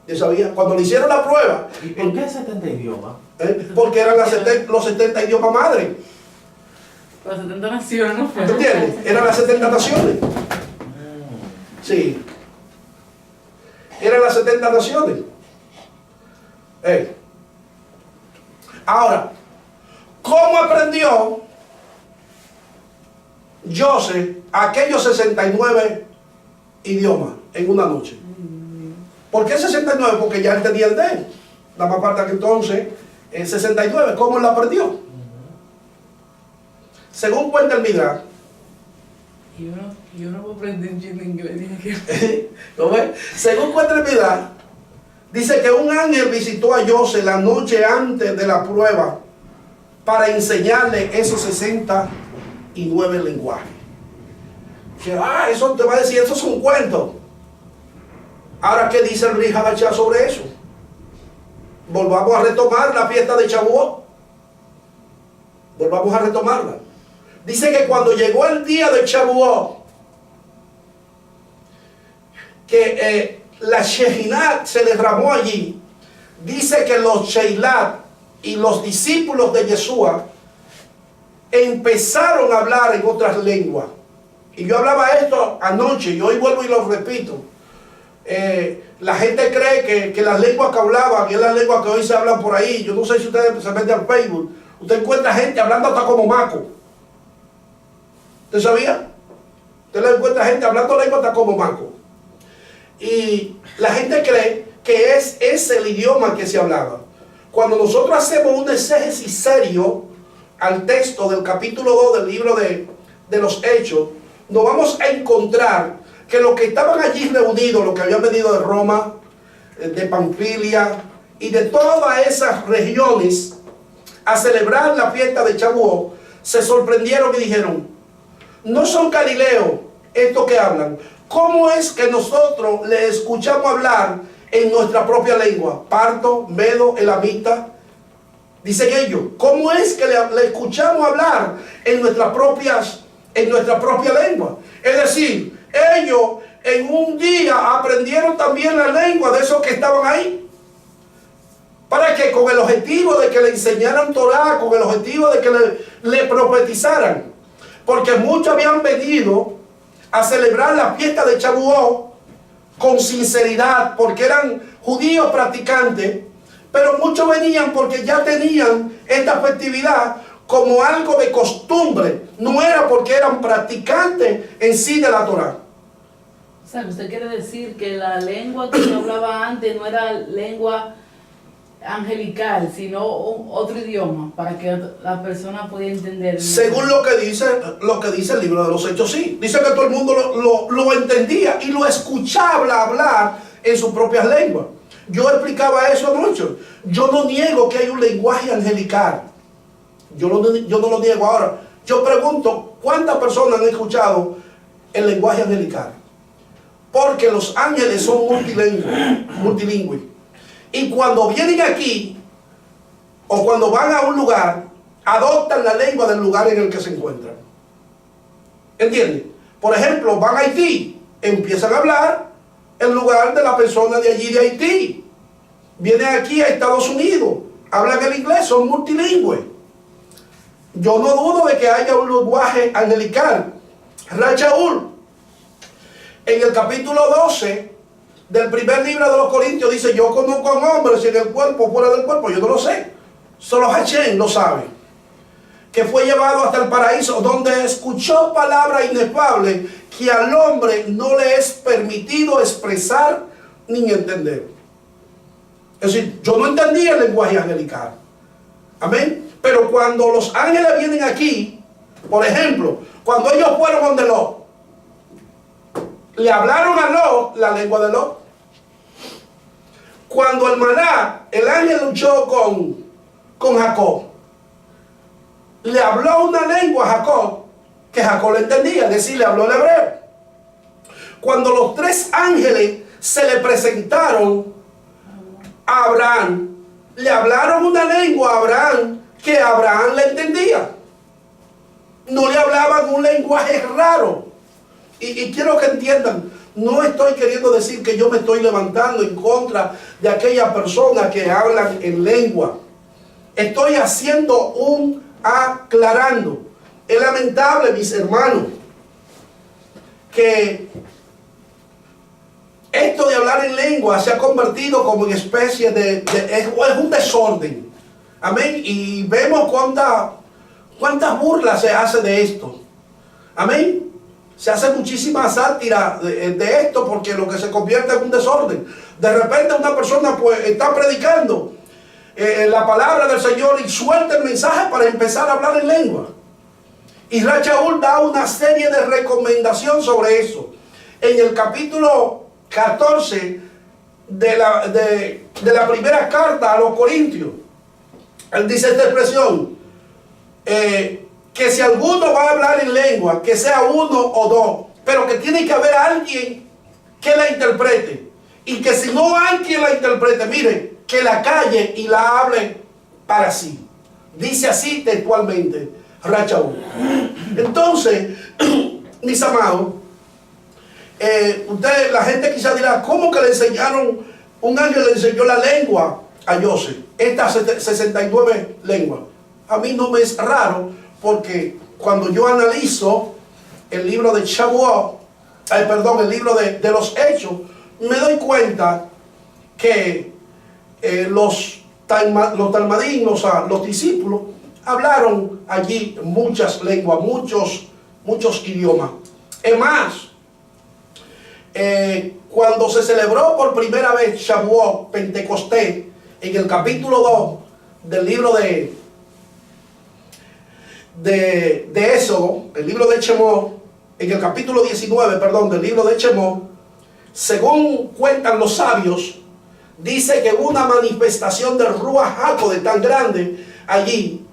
¿Ya sabía? Cuando le hicieron la prueba. ¿Y por qué 70 idiomas? Porque eran los 70 idiomas madre. Las 70 naciones, ¿no? ¿Tú entiendes? Eran las 70 naciones. Sí. Eran las 70 naciones. Ahora, ¿cómo aprendió Joseph aquellos 69 idiomas en una noche? ¿Por qué 69? Porque ya él tenía el de él. La más parte que entonces, 69, ¿cómo él la aprendió? Según cuenta el Midrash. Yo no puedo aprender un chiste inglés. ¿Cómo es? Según cuenta el Midrash, dice que un ángel visitó a Joseph la noche antes de la prueba para enseñarle esos 69 lenguajes. Que, eso te va a decir, eso es un cuento. Ahora, ¿qué dice el Brit Hadashah sobre eso? Volvamos a retomar la fiesta de Shavuot. Volvamos a retomarla. Dice que cuando llegó el día de Shavuot, que la Shehinah se derramó allí. Dice que los Sheilat y los discípulos de Yeshua empezaron a hablar en otras lenguas. Y yo hablaba esto anoche y hoy vuelvo y lo repito. La gente cree que las lenguas que hablaban y es las lenguas que hoy se hablan por ahí. Yo no sé si ustedes se meten al Facebook. Usted encuentra gente hablando hasta como maco. ¿Usted sabía? Usted le encuentra gente hablando lengua hasta como maco. Y la gente cree que es ese el idioma que se hablaba. Cuando nosotros hacemos un exégesis serio al texto del capítulo 2 del libro de los Hechos, nos vamos a encontrar que los que estaban allí reunidos, los que habían venido de Roma, de Panfilia y de todas esas regiones a celebrar la fiesta de Shavuot, se sorprendieron y dijeron: no son galileos estos que hablan. ¿Cómo es que nosotros le escuchamos hablar en nuestra propia lengua? Parto, medo, elamita. Dicen ellos, ¿cómo es que le escuchamos hablar en nuestra propia lengua? Es decir, ellos en un día aprendieron también la lengua de esos que estaban ahí. ¿Para qué? Con el objetivo de que le enseñaran Torah, con el objetivo de que le profetizaran. Porque muchos habían venido a celebrar la fiesta de Shavuot con sinceridad, porque eran judíos practicantes, pero muchos venían porque ya tenían esta festividad como algo de costumbre, no era porque eran practicantes en sí de la Torah. O sea, usted quiere decir que la lengua que se hablaba antes no era lengua angelical, sino otro idioma, para que la persona pudiera entender. Según lo que dice el libro de los Hechos, sí. Dice que todo el mundo lo entendía y lo escuchaba hablar en sus propias lenguas. Yo explicaba eso anoche. Yo no niego que hay un lenguaje angelical. Yo no lo niego. Ahora, yo pregunto, ¿cuántas personas han escuchado el lenguaje angelical? Porque los ángeles son multilingües. Y cuando vienen aquí, o cuando van a un lugar, adoptan la lengua del lugar en el que se encuentran. ¿Entienden? Por ejemplo, van a Haití, empiezan a hablar el lugar de la persona de allí de Haití. Vienen aquí a Estados Unidos, hablan el inglés, son multilingües. Yo no dudo de que haya un lenguaje angelical. Rachaúl, en el capítulo 12 del primer libro de los Corintios, dice: yo conozco a un hombre, si en el cuerpo o fuera del cuerpo, yo no lo sé. Solo Hachén lo sabe. Que fue llevado hasta el paraíso, donde escuchó palabra inefable que al hombre no le es permitido expresar ni entender. Es decir, yo no entendía el lenguaje angelical. Amén. Pero cuando los ángeles vienen aquí, por ejemplo, cuando ellos fueron donde Lot, le hablaron a Lot la lengua de Lot. Cuando el maná, el ángel luchó con Jacob, le habló una lengua a Jacob que Jacob le entendía, es decir, le habló el hebreo. Cuando los tres ángeles se le presentaron a Abraham, le hablaron una lengua a Abraham que Abraham le entendía. No le hablaban un lenguaje raro. Y quiero que entiendan, no estoy queriendo decir que yo me estoy levantando en contra de aquellas personas que hablan en lengua. Estoy haciendo aclarando. Es lamentable, mis hermanos, que esto de hablar en lengua se ha convertido como en especie es un desorden. Amén. Y vemos cuántas burlas se hace de esto. Amén. Se hace muchísima sátira de esto, porque lo que se convierte en un desorden. De repente una persona pues está predicando la palabra del Señor y suelta el mensaje para empezar a hablar en lengua. Y Rachaúl da una serie de recomendaciones sobre eso. En el capítulo 14 de la primera carta a los Corintios, él dice esta expresión: que si alguno va a hablar en lengua, que sea uno o dos, pero que tiene que haber alguien que la interprete. Y que si no hay quien la interprete, mire, que la calle y la hable para sí. Dice así textualmente Rachaúl. Entonces, mis amados, la gente quizás dirá: ¿cómo que le enseñaron? Un ángel le enseñó la lengua a Joseph, estas 69 lenguas. A mí no me es raro, porque cuando yo analizo el libro de Shavuot, el libro de los Hechos, me doy cuenta que los talmadín, los discípulos, hablaron allí muchas lenguas, muchos idiomas. Es más, cuando se celebró por primera vez Shavuot, Pentecostés, en el capítulo 2 del libro de Éxodo, el libro de Shemot, en el capítulo 19, del libro de Shemot, según cuentan los sabios, dice que hubo una manifestación del Ruach HaKodesh tan grande allí,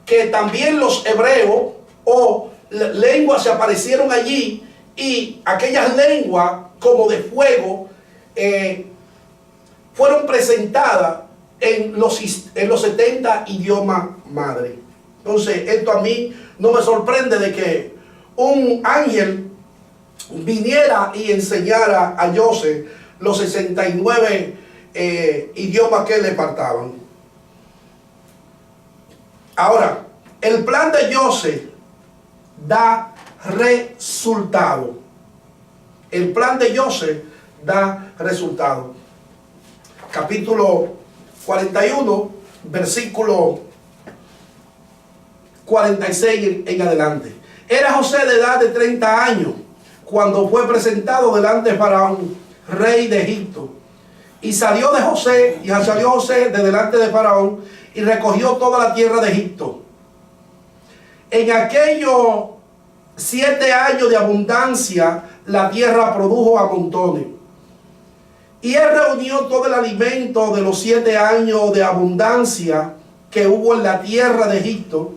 que también los hebreos o lenguas se aparecieron allí, y aquellas lenguas como de fuego fueron presentadas en los 70 idiomas madre. Entonces, esto a mí no me sorprende de que un ángel viniera y enseñara a Joseph los 69 idiomas que le faltaban. Ahora, el plan de Joseph da resultado. El plan de Joseph da resultado. Capítulo 41, versículo 46 en adelante. Era José de edad de 30 años cuando fue presentado delante de Faraón, rey de Egipto. Y salió José de delante de Faraón y recogió toda la tierra de Egipto. En aquellos 7 años de abundancia, la tierra produjo a montones. Y él reunió todo el alimento de los 7 años de abundancia que hubo en la tierra de Egipto,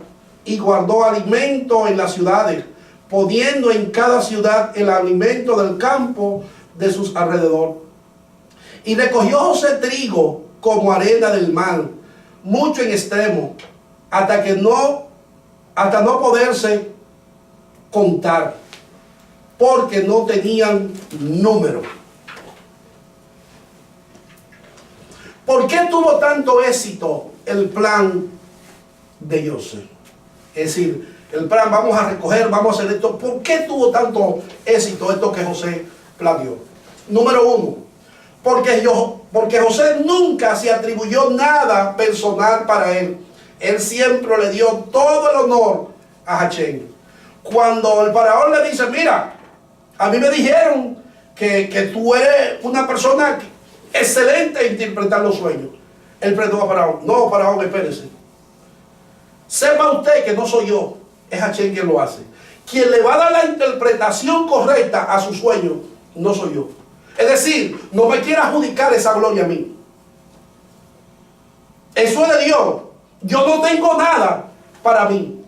y guardó alimento en las ciudades, poniendo en cada ciudad el alimento del campo de sus alrededor. Y recogió José trigo como arena del mar, mucho en extremo, hasta no poderse contar, porque no tenían número. ¿Por qué tuvo tanto éxito el plan de José? Es decir, el plan, vamos a recoger, vamos a hacer esto. ¿Por qué tuvo tanto éxito esto que José planeó? Número uno, porque José nunca se atribuyó nada personal para él. Él siempre le dio todo el honor a Hachén. Cuando el faraón le dice, mira, a mí me dijeron que tú eres una persona excelente en interpretar los sueños. Él preguntó a faraón, no, faraón, espérese. Sepa usted que no soy yo, es Hachén quien lo hace. Quien le va a dar la interpretación correcta a su sueño, no soy yo. Es decir, no me quiera adjudicar esa gloria a mí. Eso es de Dios. Yo no tengo nada para mí.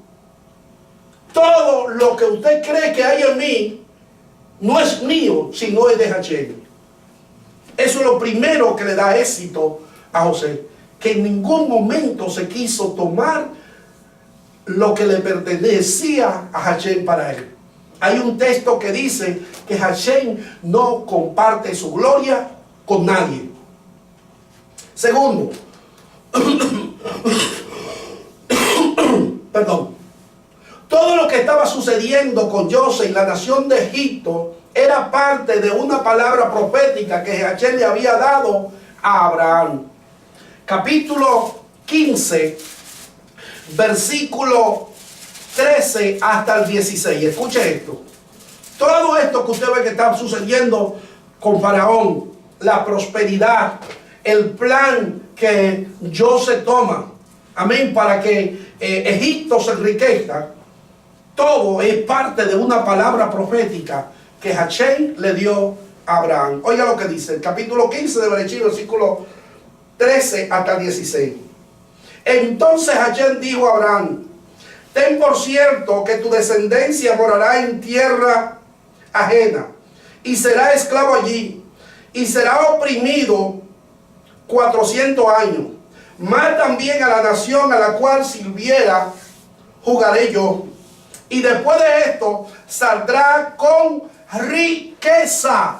Todo lo que usted cree que hay en mí no es mío, sino es de Hachén. Eso es lo primero que le da éxito a José, que en ningún momento se quiso tomar lo que le pertenecía a Hachén para él. Hay un texto que dice que Hachén no comparte su gloria con nadie. Segundo, perdón, todo lo que estaba sucediendo con José y la nación de Egipto era parte de una palabra profética que Hachén le había dado a Abraham. Capítulo 15, versículo 13 hasta el 16. Escuche esto. Todo esto que usted ve que está sucediendo con Faraón, la prosperidad, el plan que José toma, amén, para que Egipto se enriquezca, todo es parte de una palabra profética que Hachén le dio a Abraham. Oiga lo que dice el capítulo 15 de Bereshit, versículo 13 hasta el 16. Entonces Hachén dijo a Abraham, ten por cierto que tu descendencia morará en tierra ajena y será esclavo allí y será oprimido 400 años. Más también a la nación a la cual sirviera jugaré yo. Y después de esto saldrá con riqueza.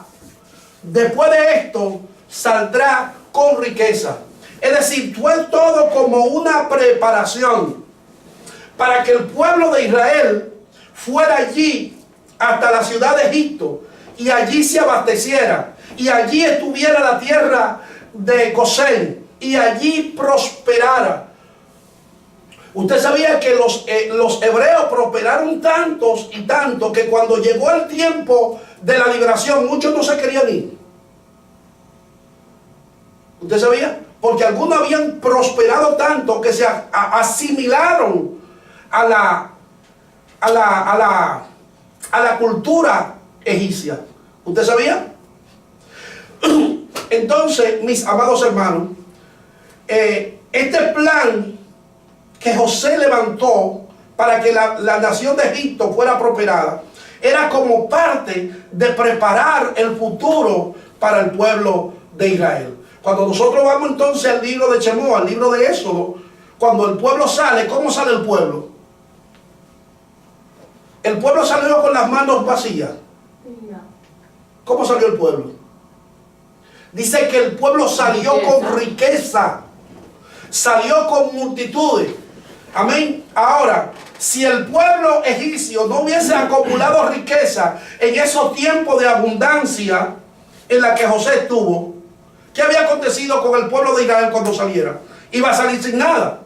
Después de esto saldrá con riqueza. Es decir, fue todo como una preparación para que el pueblo de Israel fuera allí hasta la ciudad de Egipto y allí se abasteciera y allí estuviera la tierra de Gosén y allí prosperara. Usted sabía que los hebreos prosperaron tantos y tantos que cuando llegó el tiempo de la liberación muchos no se querían ir. ¿Usted sabía? Porque algunos habían prosperado tanto que se asimilaron a la cultura egipcia. ¿Usted sabía? Entonces, mis amados hermanos, este plan que José levantó para que la nación de Egipto fuera prosperada era como parte de preparar el futuro para el pueblo de Israel. Cuando nosotros vamos entonces al libro de Shemot, al libro de Éxodo, cuando el pueblo sale, ¿cómo sale el pueblo? El pueblo salió con las manos vacías. ¿Cómo salió el pueblo? Dice que el pueblo salió con riqueza, salió con multitudes. Amén. Ahora, si el pueblo egipcio no hubiese acumulado riqueza en esos tiempos de abundancia en la que José estuvo, ¿qué había acontecido con el pueblo de Israel cuando saliera? Iba a salir sin nada.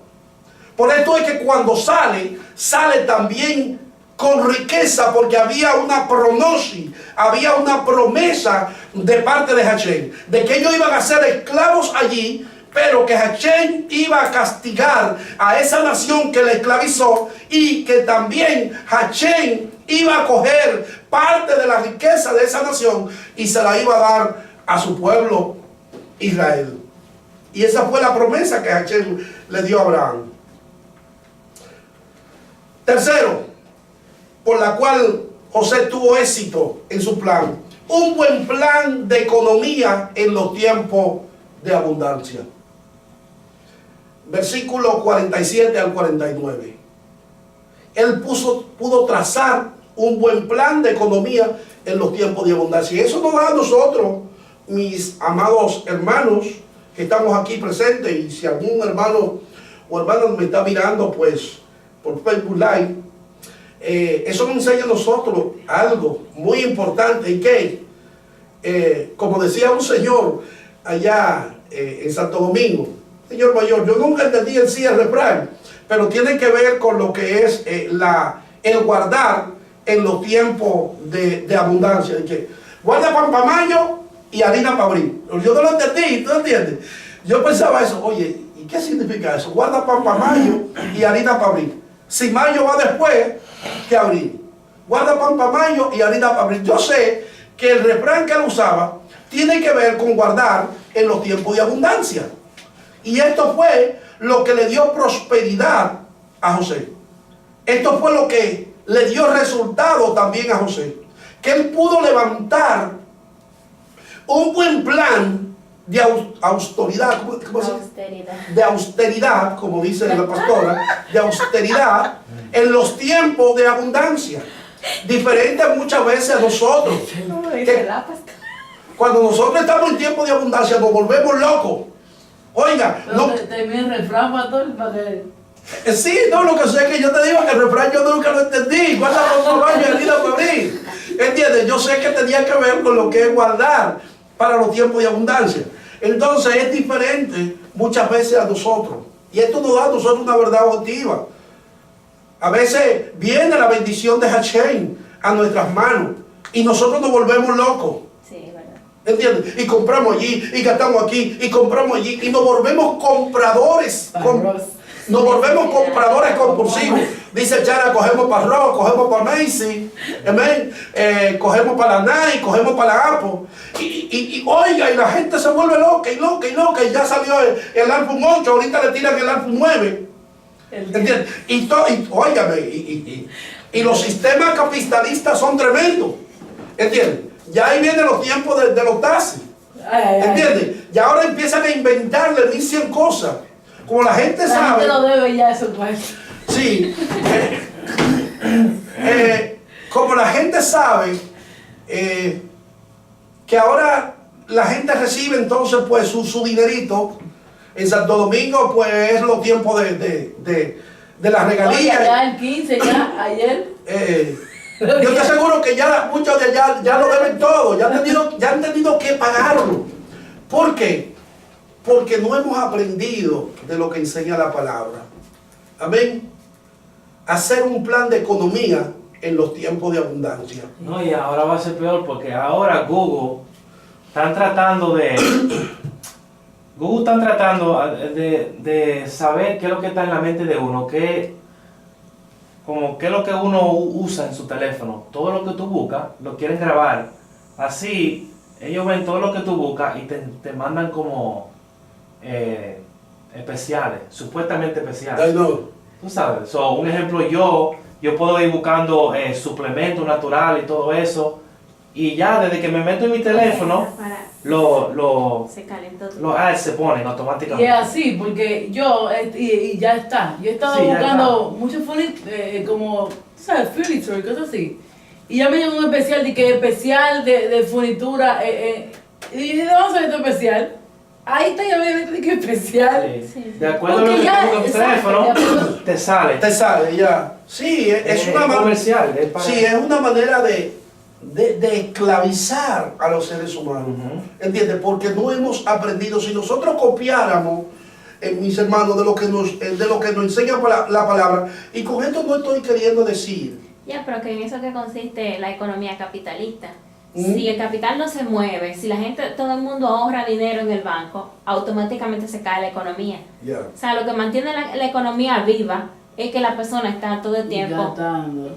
Por esto es que cuando sale también con riqueza, porque había una prognosis, había una promesa de parte de Hachén, de que ellos iban a ser esclavos allí, pero que Hachén iba a castigar a esa nación que le esclavizó y que también Hachén iba a coger parte de la riqueza de esa nación y se la iba a dar a su pueblo Israel. Y esa fue la promesa que Hachén le dio a Abraham. Tercero, por la cual José tuvo éxito en su plan, un buen plan de economía en los tiempos de abundancia. versículo 47 al 49. Él pudo trazar un buen plan de economía en los tiempos de abundancia. Y eso nos da a nosotros, mis amados hermanos, que estamos aquí presentes, y si algún hermano o hermana me está mirando, pues, por Facebook Live, eso nos enseña a nosotros algo muy importante, y que, como decía un señor allá en Santo Domingo, señor mayor, yo nunca entendí en sí el refrán, pero tiene que ver con lo que es el guardar en los tiempos de abundancia. De que guarda pan para mayo y harina para abril. Yo no lo entendí, ¿tú entiendes? Yo pensaba eso, oye, ¿y qué significa eso? Guarda pan para mayo y harina para abril. Si mayo va después, que abril. Guarda pan para mayo y harina para abril. Yo sé que el refrán que él usaba tiene que ver con guardar en los tiempos de abundancia. Y esto fue lo que le dio prosperidad a José. Esto fue lo que le dio resultado también a José. Que él pudo levantar un buen plan de austeridad. ¿Cómo se dice? De austeridad, como dice la pastora, de austeridad en los tiempos de abundancia. Diferente muchas veces a nosotros. Que cuando nosotros estamos en tiempos de abundancia nos volvemos locos. Oiga, no. Termina el refrán, pastor, para que... Sí, no, lo que sé es que yo te digo que el refrán yo nunca lo entendí. Guarda por baño y harina para abrir. ¿Entiendes? Yo sé que tenía que ver con lo que es guardar para los tiempos de abundancia. Entonces es diferente muchas veces a nosotros. Y esto nos da a nosotros una verdad objetiva. A veces viene la bendición de Hashem a nuestras manos y nosotros nos volvemos locos. Sí, verdad. ¿Entiendes? Y compramos allí, y gastamos aquí, y compramos allí, y nos volvemos compradores. Nos volvemos compradores compulsivos. Dice Chara, cogemos para Ross, cogemos para Macy, cogemos para la Nike, cogemos para la Apple. Y oiga, y la gente se vuelve loca y loca y loca. Y ya salió el iPhone 8, ahorita le tiran el iPhone 9. ¿Entiendes? Y los sistemas capitalistas son tremendos. ¿Entiendes? Ya ahí vienen los tiempos de los taxis. ¿Entiendes? Y ahora empiezan a inventarle 1100 cosas. Como la gente sabe. La gente lo debe ya eso, pues. Sí. Como la gente sabe que ahora la gente recibe entonces pues su dinerito. En Santo Domingo pues es los tiempos de la regalía. No, ya el 15, ya ayer. Yo te aseguro que ya muchos de allá ya lo deben todo, ya han tenido que pagarlo. ¿Por qué? Porque no hemos aprendido de lo que enseña la palabra. Amén. Hacer un plan de economía en los tiempos de abundancia. No, y ahora va a ser peor porque ahora Google están tratando de saber qué es lo que está en la mente de uno, qué es lo que uno usa en su teléfono. Todo lo que tú buscas, lo quieren grabar. Así, ellos ven todo lo que tú buscas y te mandan como especiales, supuestamente especiales. I know. Tú sabes, un ejemplo, yo puedo ir buscando suplementos naturales y todo eso. Y ya desde que me meto en mi teléfono, se calentó todo. los ads se ponen automáticamente. Y es así, porque yo, y ya está. Yo he estado Sí, buscando muchos como, ¿sabes? Furniture y cosas así. Y ya me llegó un especial, de furnitura. Y dije, ¿de dónde sale tu especial? Ahí está, ya me dije que especial. Sí. De acuerdo a lo que tú en tu teléfono, te sale. Te sale, ya. Sí, es una comercial. Sí, es una manera de esclavizar a los seres humanos. ¿Entiendes? Porque no hemos aprendido. Si nosotros copiáramos, mis hermanos, de lo que nos enseña la palabra, y con esto no estoy queriendo decir. Ya, pero que en eso que consiste la economía capitalista. Si el capital no se mueve, si la gente, todo el mundo ahorra dinero en el banco, automáticamente se cae la economía. O sea, lo que mantiene la economía viva es que la persona está todo el tiempo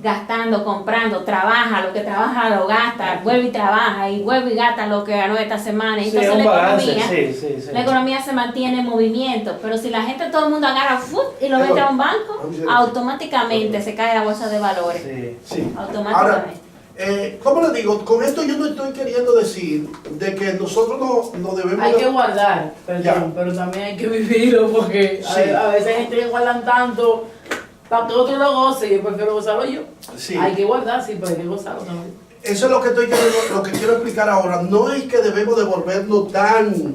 gastando, comprando, trabaja, lo que trabaja lo gasta, vuelve y trabaja y vuelve y gasta lo que ganó esta semana. Sí, entonces la economía se mantiene en movimiento, pero si la gente, todo el mundo agarra y lo mete a un banco, automáticamente se cae la bolsa de valores. Sí. Automáticamente. Ahora, ¿Cómo le digo? Con esto yo no estoy queriendo decir de que nosotros no debemos... Hay que guardar, perdón, Ya. pero también hay que vivirlo porque Sí. a veces hay gente que guardan tanto para que otro lo goce y yo prefiero gozarlo yo. Sí. Hay que guardar, sí, pero hay que gozarlo también. Eso es lo que lo que quiero explicar ahora. No es que debemos de volvernos tan,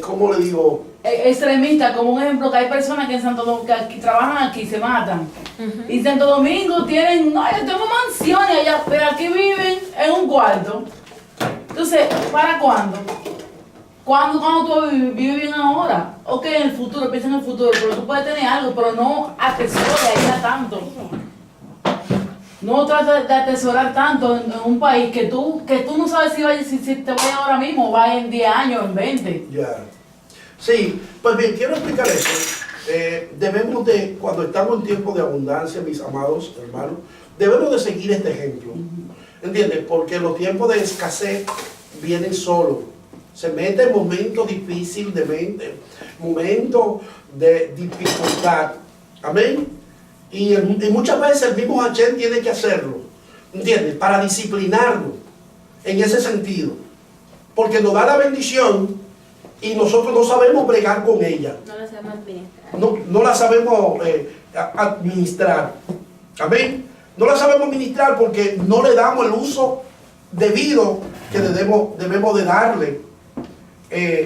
¿cómo le digo? Extremista, como un ejemplo que hay personas que en Santo Domingo, que aquí trabajan aquí, se matan. Y en Santo Domingo tienen, no, yo tengo mansiones allá, pero aquí viven en un cuarto. Entonces, ¿para cuándo? Cuando tú vives bien ahora? Ok, en el futuro, piensa en el futuro, pero tú puedes tener algo, pero no atesores ahí a tanto. No trates de atesorar tanto en un país que tú no sabes si te vaya ahora mismo, va en 10 años, en 20. Ya. Sí, pues bien, quiero explicar eso. Debemos de, cuando estamos en tiempos de abundancia, mis amados hermanos, debemos de seguir este ejemplo. ¿Entiendes? Porque los tiempos de escasez vienen solos. Se mete en momentos difíciles de mente, momentos de dificultad. Amén. Y muchas veces el mismo Hashem tiene que hacerlo. ¿Entiendes? Para disciplinarnos en ese sentido. Porque nos da la bendición y nosotros no sabemos bregar con ella. No lo sabemos administrar. No la sabemos administrar. Amén. No la sabemos administrar porque no le damos el uso debido que debemos de darle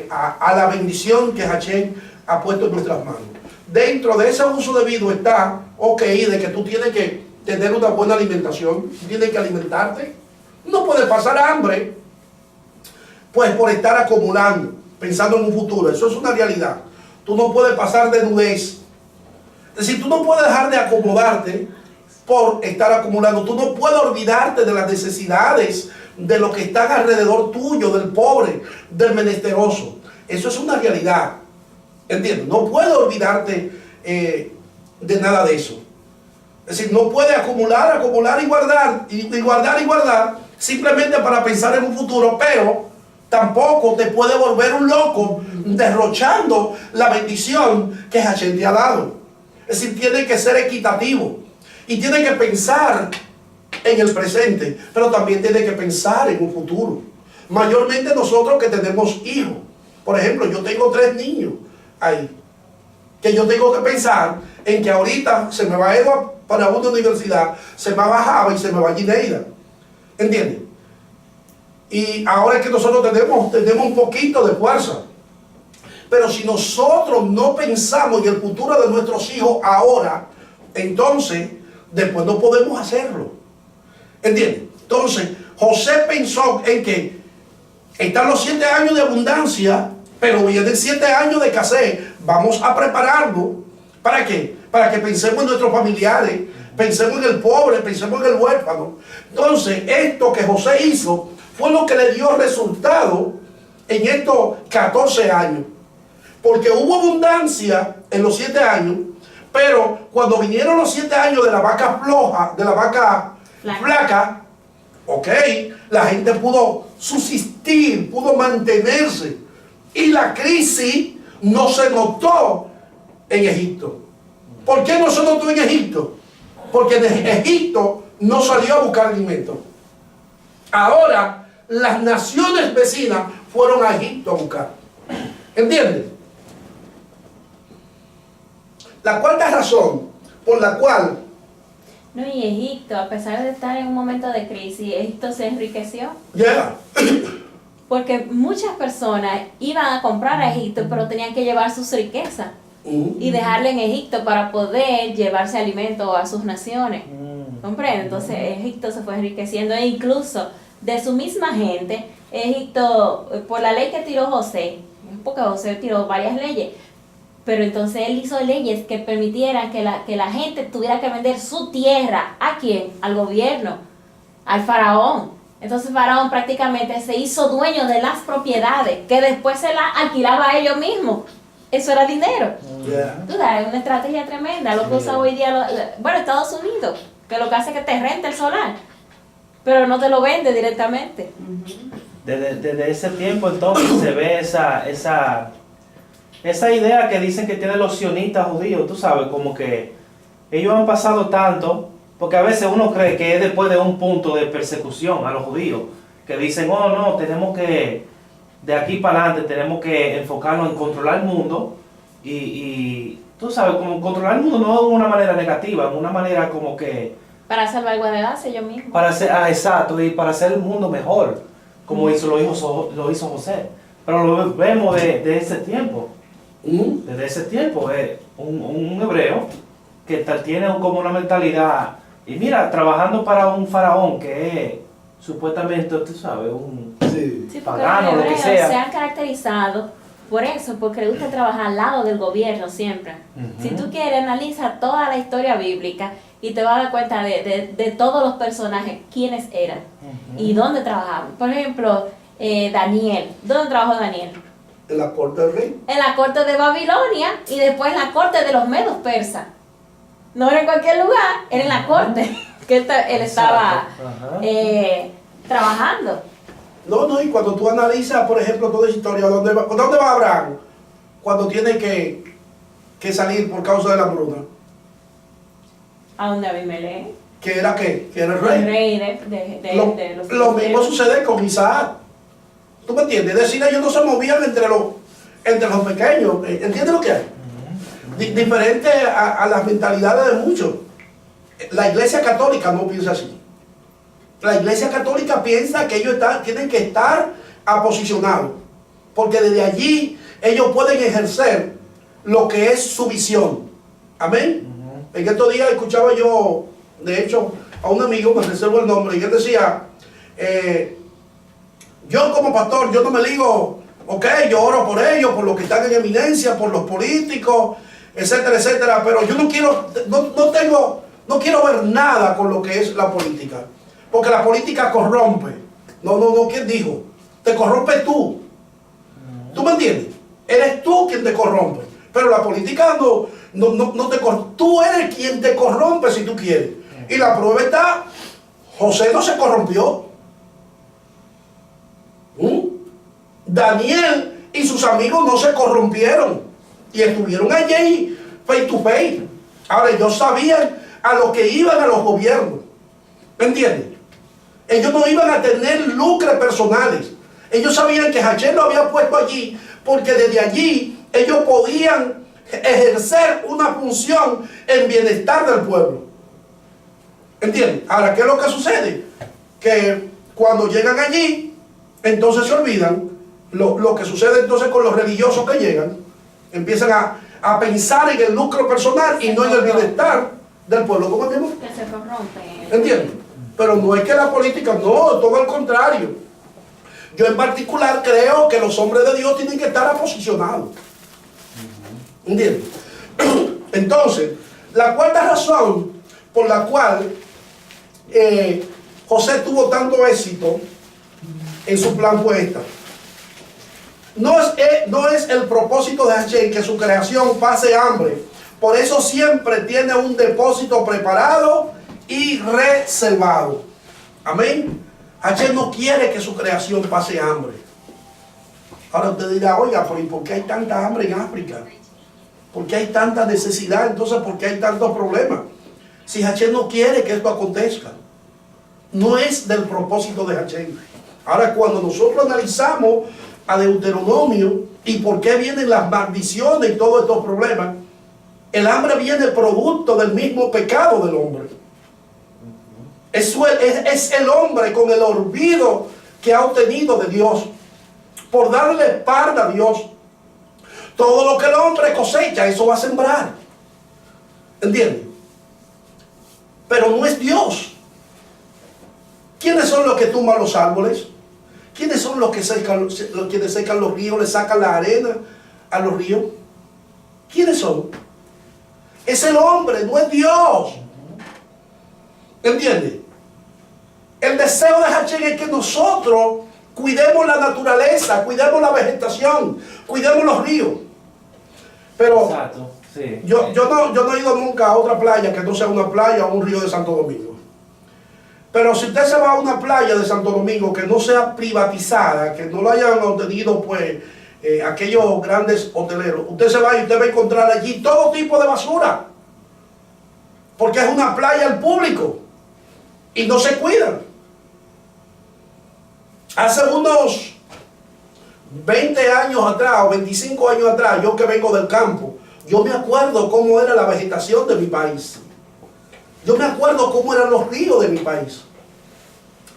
a la bendición que Hashem ha puesto en nuestras manos. Dentro de ese uso debido está, ok, de que tú tienes que tener una buena alimentación, tienes que alimentarte. No puedes pasar hambre, pues por estar acumulando, pensando en un futuro. Eso es una realidad. Tú no puedes pasar desnudez. Es decir, tú no puedes dejar de acomodarte por estar acumulando. Tú no puedes olvidarte de las necesidades de lo que están alrededor tuyo, del pobre, del menesteroso. Eso es una realidad. ¿Entiendes? No puedes olvidarte de nada de eso. Es decir, no puedes acumular y guardar, simplemente para pensar en un futuro, pero tampoco te puede volver un loco derrochando la bendición que Hashem te ha dado. Es decir, tiene que ser equitativo y tiene que pensar en el presente, pero también tiene que pensar en un futuro. Mayormente nosotros que tenemos hijos. Por ejemplo, yo tengo 3 niños ahí, que yo tengo que pensar en que ahorita se me va Edward para una universidad, se me va Java y se me va Gineida. ¿Entiendes? Y ahora es que nosotros tenemos un poquito de fuerza. Pero si nosotros no pensamos en el futuro de nuestros hijos ahora, entonces después no podemos hacerlo. ¿Entiendes? Entonces, José pensó en que están los 7 años de abundancia, pero vienen 7 años de escasez. Vamos a prepararnos. ¿Para qué? Para que pensemos en nuestros familiares, pensemos en el pobre, pensemos en el huérfano. Entonces, esto que José hizo fue lo que le dio resultado en estos 14 años. Porque hubo abundancia en los 7 años, pero cuando vinieron los 7 años de la vaca floja, de la vaca flaca, ok, la gente pudo subsistir, pudo mantenerse. Y la crisis no se notó en Egipto. ¿Por qué no se notó en Egipto? Porque en Egipto no salió a buscar alimento. Ahora, las naciones vecinas fueron a Egipto a buscar. ¿Entiendes? La cuarta razón por la cual... No, y Egipto, a pesar de estar en un momento de crisis, Egipto se enriqueció. Yeah. Porque muchas personas iban a comprar a Egipto, pero tenían que llevar sus riquezas y dejarle en Egipto para poder llevarse alimento a sus naciones. ¿Comprende? Entonces Egipto se fue enriqueciendo e incluso de su misma gente, Egipto, por la ley que tiró José, porque José tiró varias leyes, pero entonces él hizo leyes que permitieran que la gente tuviera que vender su tierra. ¿A quién? Al gobierno, al faraón. Entonces Faraón prácticamente se hizo dueño de las propiedades que después se las alquilaba a ellos mismos. Eso era dinero. Yeah. Tú sabes, una estrategia tremenda. Lo que usa hoy día, Estados Unidos, que lo que hace es que te renta el solar, pero no te lo vende directamente. Desde ese tiempo entonces se ve esa idea que dicen que tienen los sionistas judíos, tú sabes, como que ellos han pasado tanto Porque a veces uno cree que es después de un punto de persecución a los judíos, que dicen, oh no, tenemos que, de aquí para adelante, tenemos que enfocarnos en controlar el mundo y tú sabes, como controlar el mundo no de una manera negativa, de una manera como que... Para salvaguardarse ellos mismos. Para hacer, exacto, y para hacer el mundo mejor, como lo hizo José. Pero lo vemos de ese tiempo. Desde ese tiempo, un hebreo que tiene como una mentalidad, y mira, trabajando para un faraón que es supuestamente, tú sabes, un Sí, porque pagano, los lo que hebreos sea. se han caracterizado por eso, porque les gusta trabajar al lado del gobierno siempre. Si tú quieres, analiza toda la historia bíblica y te vas a dar cuenta de todos los personajes, quiénes eran y dónde trabajaban. Por ejemplo, Daniel. ¿Dónde trabajó Daniel? En la corte del rey. En la corte de Babilonia y después en la corte de los medos persas. No era en cualquier lugar, era en la corte que él estaba trabajando. No, y cuando tú analizas, por ejemplo, toda esa historia, ¿dónde va Abraham cuando tiene que salir por causa de la hambruna? ¿A dónde Abimelech? ¿Que era qué? Que era el El rey. rey de los Lo mismo filisteos. sucede con Isaac. ¿Tú me entiendes? Es decir, ellos no se movían entre los pequeños. ¿Entiendes lo que hay? Diferente a las mentalidades de muchos. La iglesia católica no piensa así. La iglesia católica piensa que ellos tienen que estar aposicionados, porque desde allí ellos pueden ejercer lo que es su visión. Amén. En estos días escuchaba yo, de hecho, a un amigo, me reservo el nombre, y él decía, yo como pastor, yo no me ligo, ok, yo oro por ellos, por los que están en eminencia, por los políticos, etcétera, etcétera, pero yo no quiero ver nada con lo que es la política. Porque la política corrompe. No, ¿quién dijo? Te corrompe tú. ¿Tú me entiendes? Eres tú quien te corrompe. Pero la política no te corrompe. Tú eres quien te corrompe si tú quieres. Y la prueba está, José no se corrompió. Daniel y sus amigos no se corrompieron. Y estuvieron allí face to face. Ahora ellos sabían a lo que iban a los gobiernos. ¿Me entiendes? Ellos no iban a tener lucros personales. Ellos sabían que Hachel lo había puesto allí porque desde allí ellos podían ejercer una función en bienestar del pueblo. ¿Entiendes? Ahora, ¿qué es lo que sucede? Que cuando llegan allí, entonces se olvidan. Lo que sucede entonces con los religiosos que llegan, empiezan a pensar en el lucro personal y no en el bienestar del pueblo. ¿Cómo decimos? Que se corrompe. ¿Entiendes? Pero no es que la política, no, todo al contrario. Yo en particular creo que los hombres de Dios tienen que estar aposicionados. ¿Entiendes? Entonces, la cuarta razón por la cual José tuvo tanto éxito en su plan fue esta. No es el propósito de Hashem que su creación pase hambre. Por eso siempre tiene un depósito preparado y reservado. Amén. Hashem no quiere que su creación pase hambre. Ahora usted dirá, oiga, ¿pero por qué hay tanta hambre en África? ¿Por qué hay tanta necesidad? Entonces, ¿por qué hay tantos problemas? Si Hashem no quiere que esto acontezca. No es del propósito de Hashem. Ahora, cuando nosotros analizamos a Deuteronomio y por qué vienen las maldiciones y todos estos problemas, el hambre viene producto del mismo pecado del hombre. Es el hombre con el olvido que ha obtenido de Dios, por darle espalda a Dios. Todo lo que el hombre cosecha, eso va a sembrar. ¿Entiendes? Pero no es Dios. ¿Quiénes son los que tumban los árboles? ¿Quiénes son los que quienes secan los ríos, le sacan la arena a los ríos? ¿Quiénes son? Es el hombre, no es Dios. ¿Entiendes? El deseo de Hashem es que nosotros cuidemos la naturaleza, cuidemos la vegetación, cuidemos los ríos. Pero exacto, sí. yo no he ido nunca a otra playa que no sea una playa o un río de Santo Domingo. Pero si usted se va a una playa de Santo Domingo que no sea privatizada, que no lo hayan obtenido pues aquellos grandes hoteleros, usted se va y usted va a encontrar allí todo tipo de basura. Porque es una playa al público. y no se cuidan. Hace unos 20 años atrás o 25 años atrás, yo que vengo del campo, yo me acuerdo cómo era la vegetación de mi país. Yo me acuerdo cómo eran los ríos de mi país.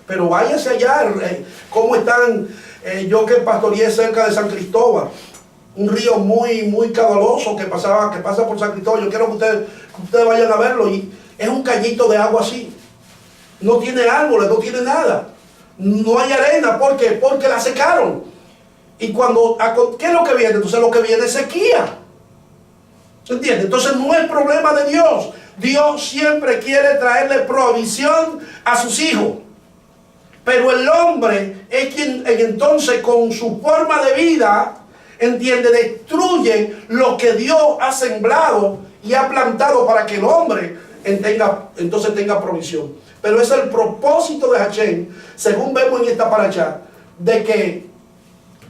Pero váyase allá, cómo están, yo que pastoreé cerca de San Cristóbal, un río muy caudaloso que pasa por San Cristóbal. Yo quiero que ustedes vayan a verlo, y es un cañito de agua así. No tiene árboles, no tiene nada. No hay arena, ¿por qué? Porque la secaron. Y ¿qué es lo que viene? Entonces lo que viene es sequía. ¿Se entiende? Entonces no es problema de Dios. Dios siempre quiere traerle provisión a sus hijos. Pero el hombre es quien entonces con su forma de vida, entiende, destruye lo que Dios ha sembrado y ha plantado para que el hombre entonces tenga provisión. Pero es el propósito de Hashem, según vemos en esta paracha, de que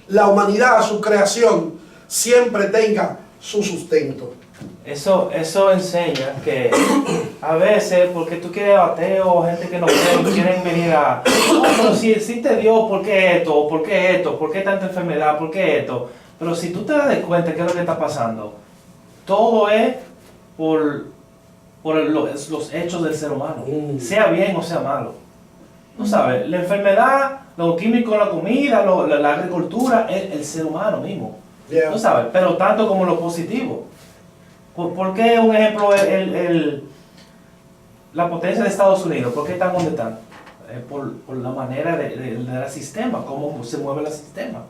la humanidad, su creación, siempre tenga su sustento. Eso enseña que a veces, porque tú quieres ateos, gente que no cree, quieren venir a... No, pero si existe Dios, ¿por qué esto? ¿Por qué esto? ¿Por qué tanta enfermedad? ¿Por qué esto? Pero si tú te das cuenta qué es lo que está pasando, todo es por los hechos del ser humano, sea bien o sea malo. Tú sabes, la enfermedad, los químicos, la comida, la agricultura, es el ser humano mismo. Yeah. Tú sabes, pero tanto como lo positivo. ¿Por qué, un ejemplo, la potencia de Estados Unidos? ¿Por qué están donde están? Por la manera del sistema, cómo se mueve el sistema.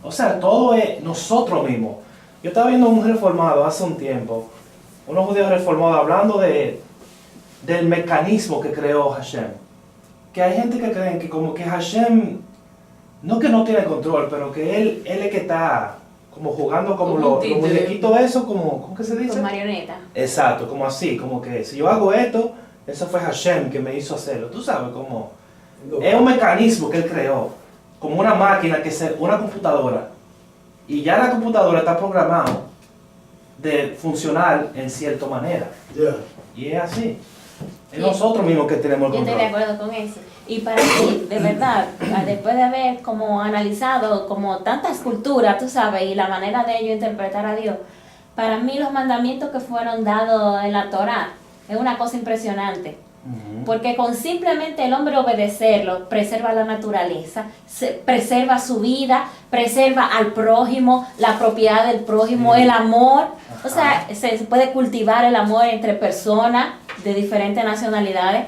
O sea, todo es nosotros mismos. Yo estaba viendo un reformado hace un tiempo, unos judíos reformados hablando del mecanismo que creó Hashem. Que hay gente que cree que como que Hashem, no que no tiene control, pero que él es que está como jugando como los muñequitos de eso, ¿cómo que se dice? Con marioneta. Exacto, como así, como que si yo hago esto, eso fue Hashem que me hizo hacerlo. Tú sabes cómo. Es un mecanismo que él creó, como una máquina, una computadora. Y ya la computadora está programada de funcionar en cierta manera. Yeah. Y es así. Es nosotros mismos que tenemos el Yo control. estoy de acuerdo con eso. Y para mí, de verdad, después de haber como analizado como tantas culturas, tú sabes, y la manera de ellos interpretar a Dios, para mí los mandamientos que fueron dados en la Torá es una cosa impresionante. Porque con simplemente el hombre obedecerlo, preserva la naturaleza, preserva su vida, preserva al prójimo, la propiedad del prójimo, el amor. O sea, se puede cultivar el amor entre personas de diferentes nacionalidades.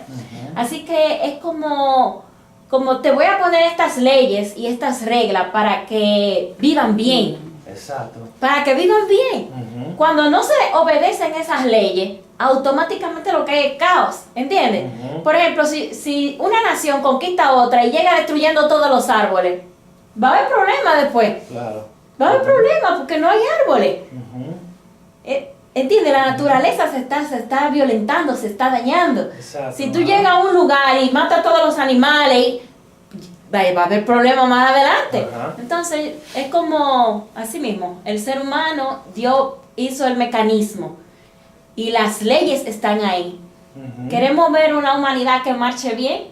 Así que es como te voy a poner estas leyes y estas reglas para que vivan bien. Exacto. Para que vivan bien. Cuando no se obedecen esas leyes, automáticamente lo que hay es caos, ¿entiendes? Por ejemplo, si una nación conquista a otra y llega destruyendo todos los árboles, va a haber problemas después. Claro. Va a haber problemas porque no hay árboles. ¿Entiendes? La naturaleza se está violentando, se está dañando. Exacto. Si tú llegas a un lugar y matas a todos los animales, va a haber problemas más adelante. Entonces, es como así mismo. El ser humano, Dios hizo el mecanismo y las leyes están ahí. ¿Queremos ver una humanidad que marche bien?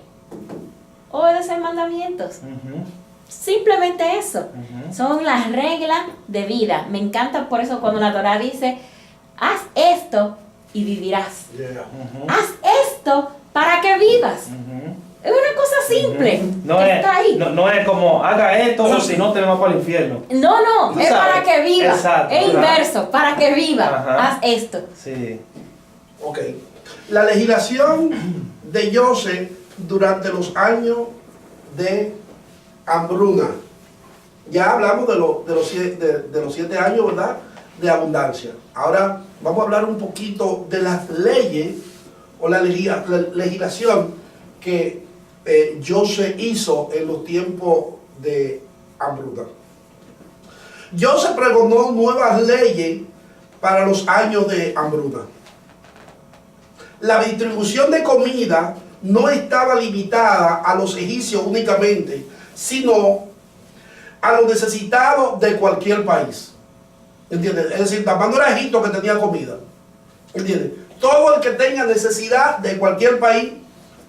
Obedecer mandamientos. Simplemente eso. Son las reglas de vida. Me encanta por eso cuando la Torá dice, haz esto y vivirás. Yeah. Haz esto para que vivas. Es una cosa simple. No está ahí. No es como haga esto o si no te vas para el infierno. No, es para que vivas. Exacto, Es inverso, para que vivas. Haz esto. Sí. Ok. La legislación de José durante los años de hambruna. Ya hablamos de los 7 años, ¿verdad?, de abundancia. Ahora vamos a hablar un poquito de las leyes o la legislación que José hizo en los tiempos de hambruna. José pregonó nuevas leyes para los años de hambruna. La distribución de comida no estaba limitada a los egipcios únicamente, sino a los necesitados de cualquier país. ¿Entiendes? Es decir, tampoco era Egipto que tenía comida. ¿Entiendes? Todo el que tenga necesidad de cualquier país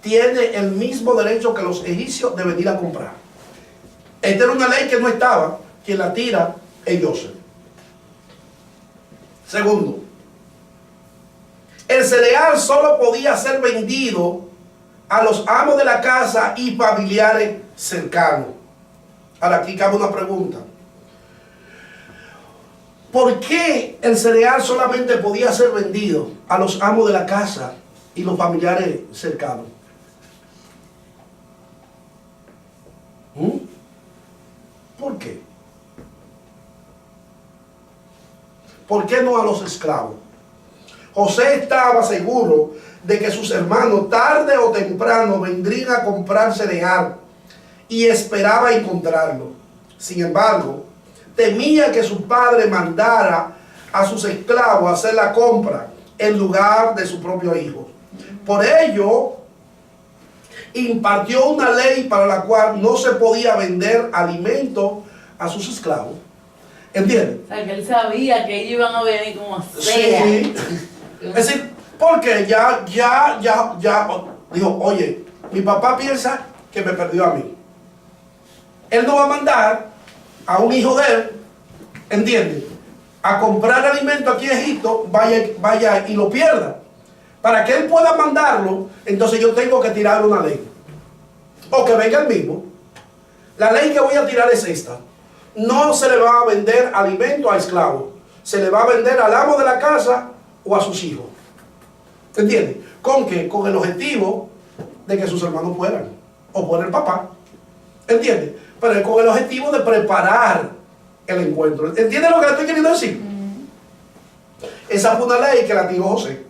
tiene el mismo derecho que los egipcios de venir a comprar. Esta era una ley que no estaba, quien la tira es Joseph. Segundo, el cereal solo podía ser vendido a los amos de la casa y familiares cercanos. Ahora aquí cabe una pregunta. ¿Por qué el cereal solamente podía ser vendido a los amos de la casa y los familiares cercanos? ¿Por qué? ¿Por qué no a los esclavos? José estaba seguro de que sus hermanos tarde o temprano vendrían a comprar cereal y esperaba encontrarlo. Sin embargo, temía que su padre mandara a sus esclavos a hacer la compra en lugar de su propio hijo. Por ello, impartió una ley para la cual no se podía vender alimento a sus esclavos. ¿Entiendes? O sea, que él sabía que ellos iban a venir como sea. Sí. Es decir, porque ya dijo, oye, mi papá piensa que me perdió a mí. Él no va a mandar a un hijo de él, ¿entiendes?, a comprar alimento aquí en Egipto, vaya y lo pierda. Para que él pueda mandarlo, entonces yo tengo que tirar una ley. O que venga el mismo. La ley que voy a tirar es esta. No se le va a vender alimento a esclavos. Se le va a vender al amo de la casa o a sus hijos. ¿Entiendes? ¿Con qué? Con el objetivo de que sus hermanos puedan. O por el papá. ¿Entiendes? Pero con el objetivo de preparar el encuentro. ¿Entiendes lo que le estoy queriendo decir? Esa fue una ley que la tiró José.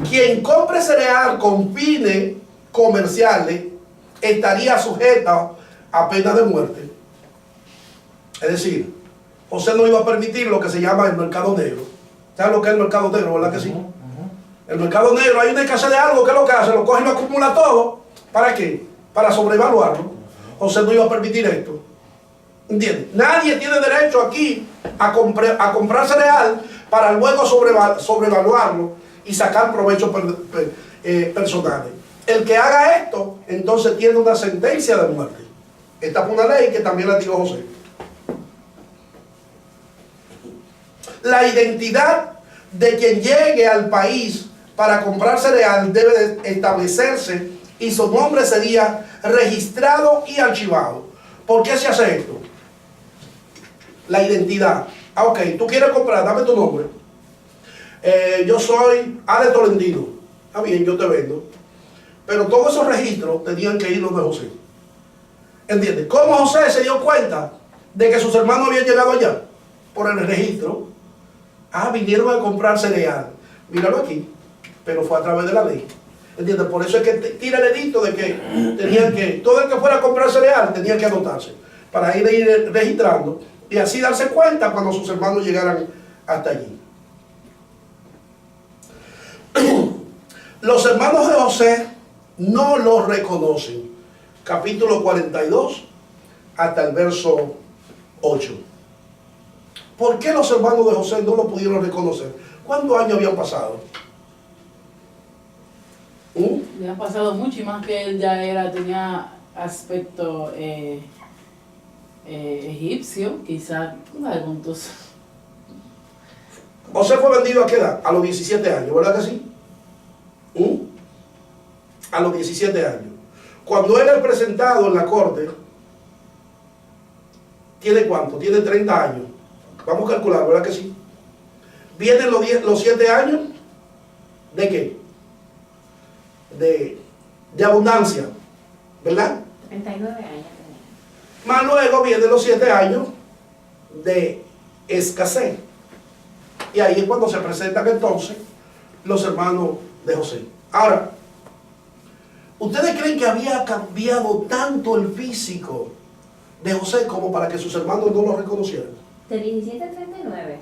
Quien compre cereal con fines comerciales estaría sujeta a pena de muerte. Es decir, José no iba a permitir lo que se llama el mercado negro. ¿Sabes lo que es el mercado negro, verdad que sí? El mercado negro, hay una escasez de algo, ¿qué es lo que hace? Lo coge y lo acumula todo. ¿Para qué? Para sobrevaluarlo. José no iba a permitir esto. ¿Entiendes? Nadie tiene derecho aquí a comprar cereal para luego sobrevaluarlo y sacar provechos personales. El que haga esto, entonces tiene una sentencia de muerte. Esta fue una ley que también la tiró José. La identidad de quien llegue al país para comprar cereal debe de establecerse y su nombre sería registrado y archivado. ¿Por qué se hace esto? La identidad. Ah, ok, tú quieres comprar, dame tu nombre. Yo soy Ale Tolentino. Ah, bien, yo te vendo. Pero todos esos registros tenían que ir los de José. ¿Entiendes? ¿Cómo José se dio cuenta de que sus hermanos habían llegado allá? Por el registro. Ah, vinieron a comprar cereal. Míralo aquí. Pero fue a través de la ley. ¿Entiendes? Por eso es que tira el edicto de que tenían que, todo el que fuera a comprar cereal tenía que anotarse. Para ir registrando y así darse cuenta cuando sus hermanos llegaran hasta allí. Los hermanos de José no lo reconocen. Capítulo 42 hasta el verso 8. ¿Por qué los hermanos de José no lo pudieron reconocer? ¿Cuántos años habían pasado? Le han pasado mucho y más que él ya tenía aspecto egipcio, quizás juntos. José fue vendido ¿a qué edad? A los 17 años, ¿verdad que sí? A los 17 años. Cuando él es presentado en la corte, ¿tiene cuánto? Tiene 30 años. Vamos a calcular, ¿verdad que sí? Vienen los 7 años ¿de qué? De abundancia, ¿verdad? 39 años tenía. Más luego vienen los 7 años de escasez. Y ahí es cuando se presentan entonces los hermanos de José. Ahora, ¿ustedes creen que había cambiado tanto el físico de José como para que sus hermanos no lo reconocieran? De 17 a 39,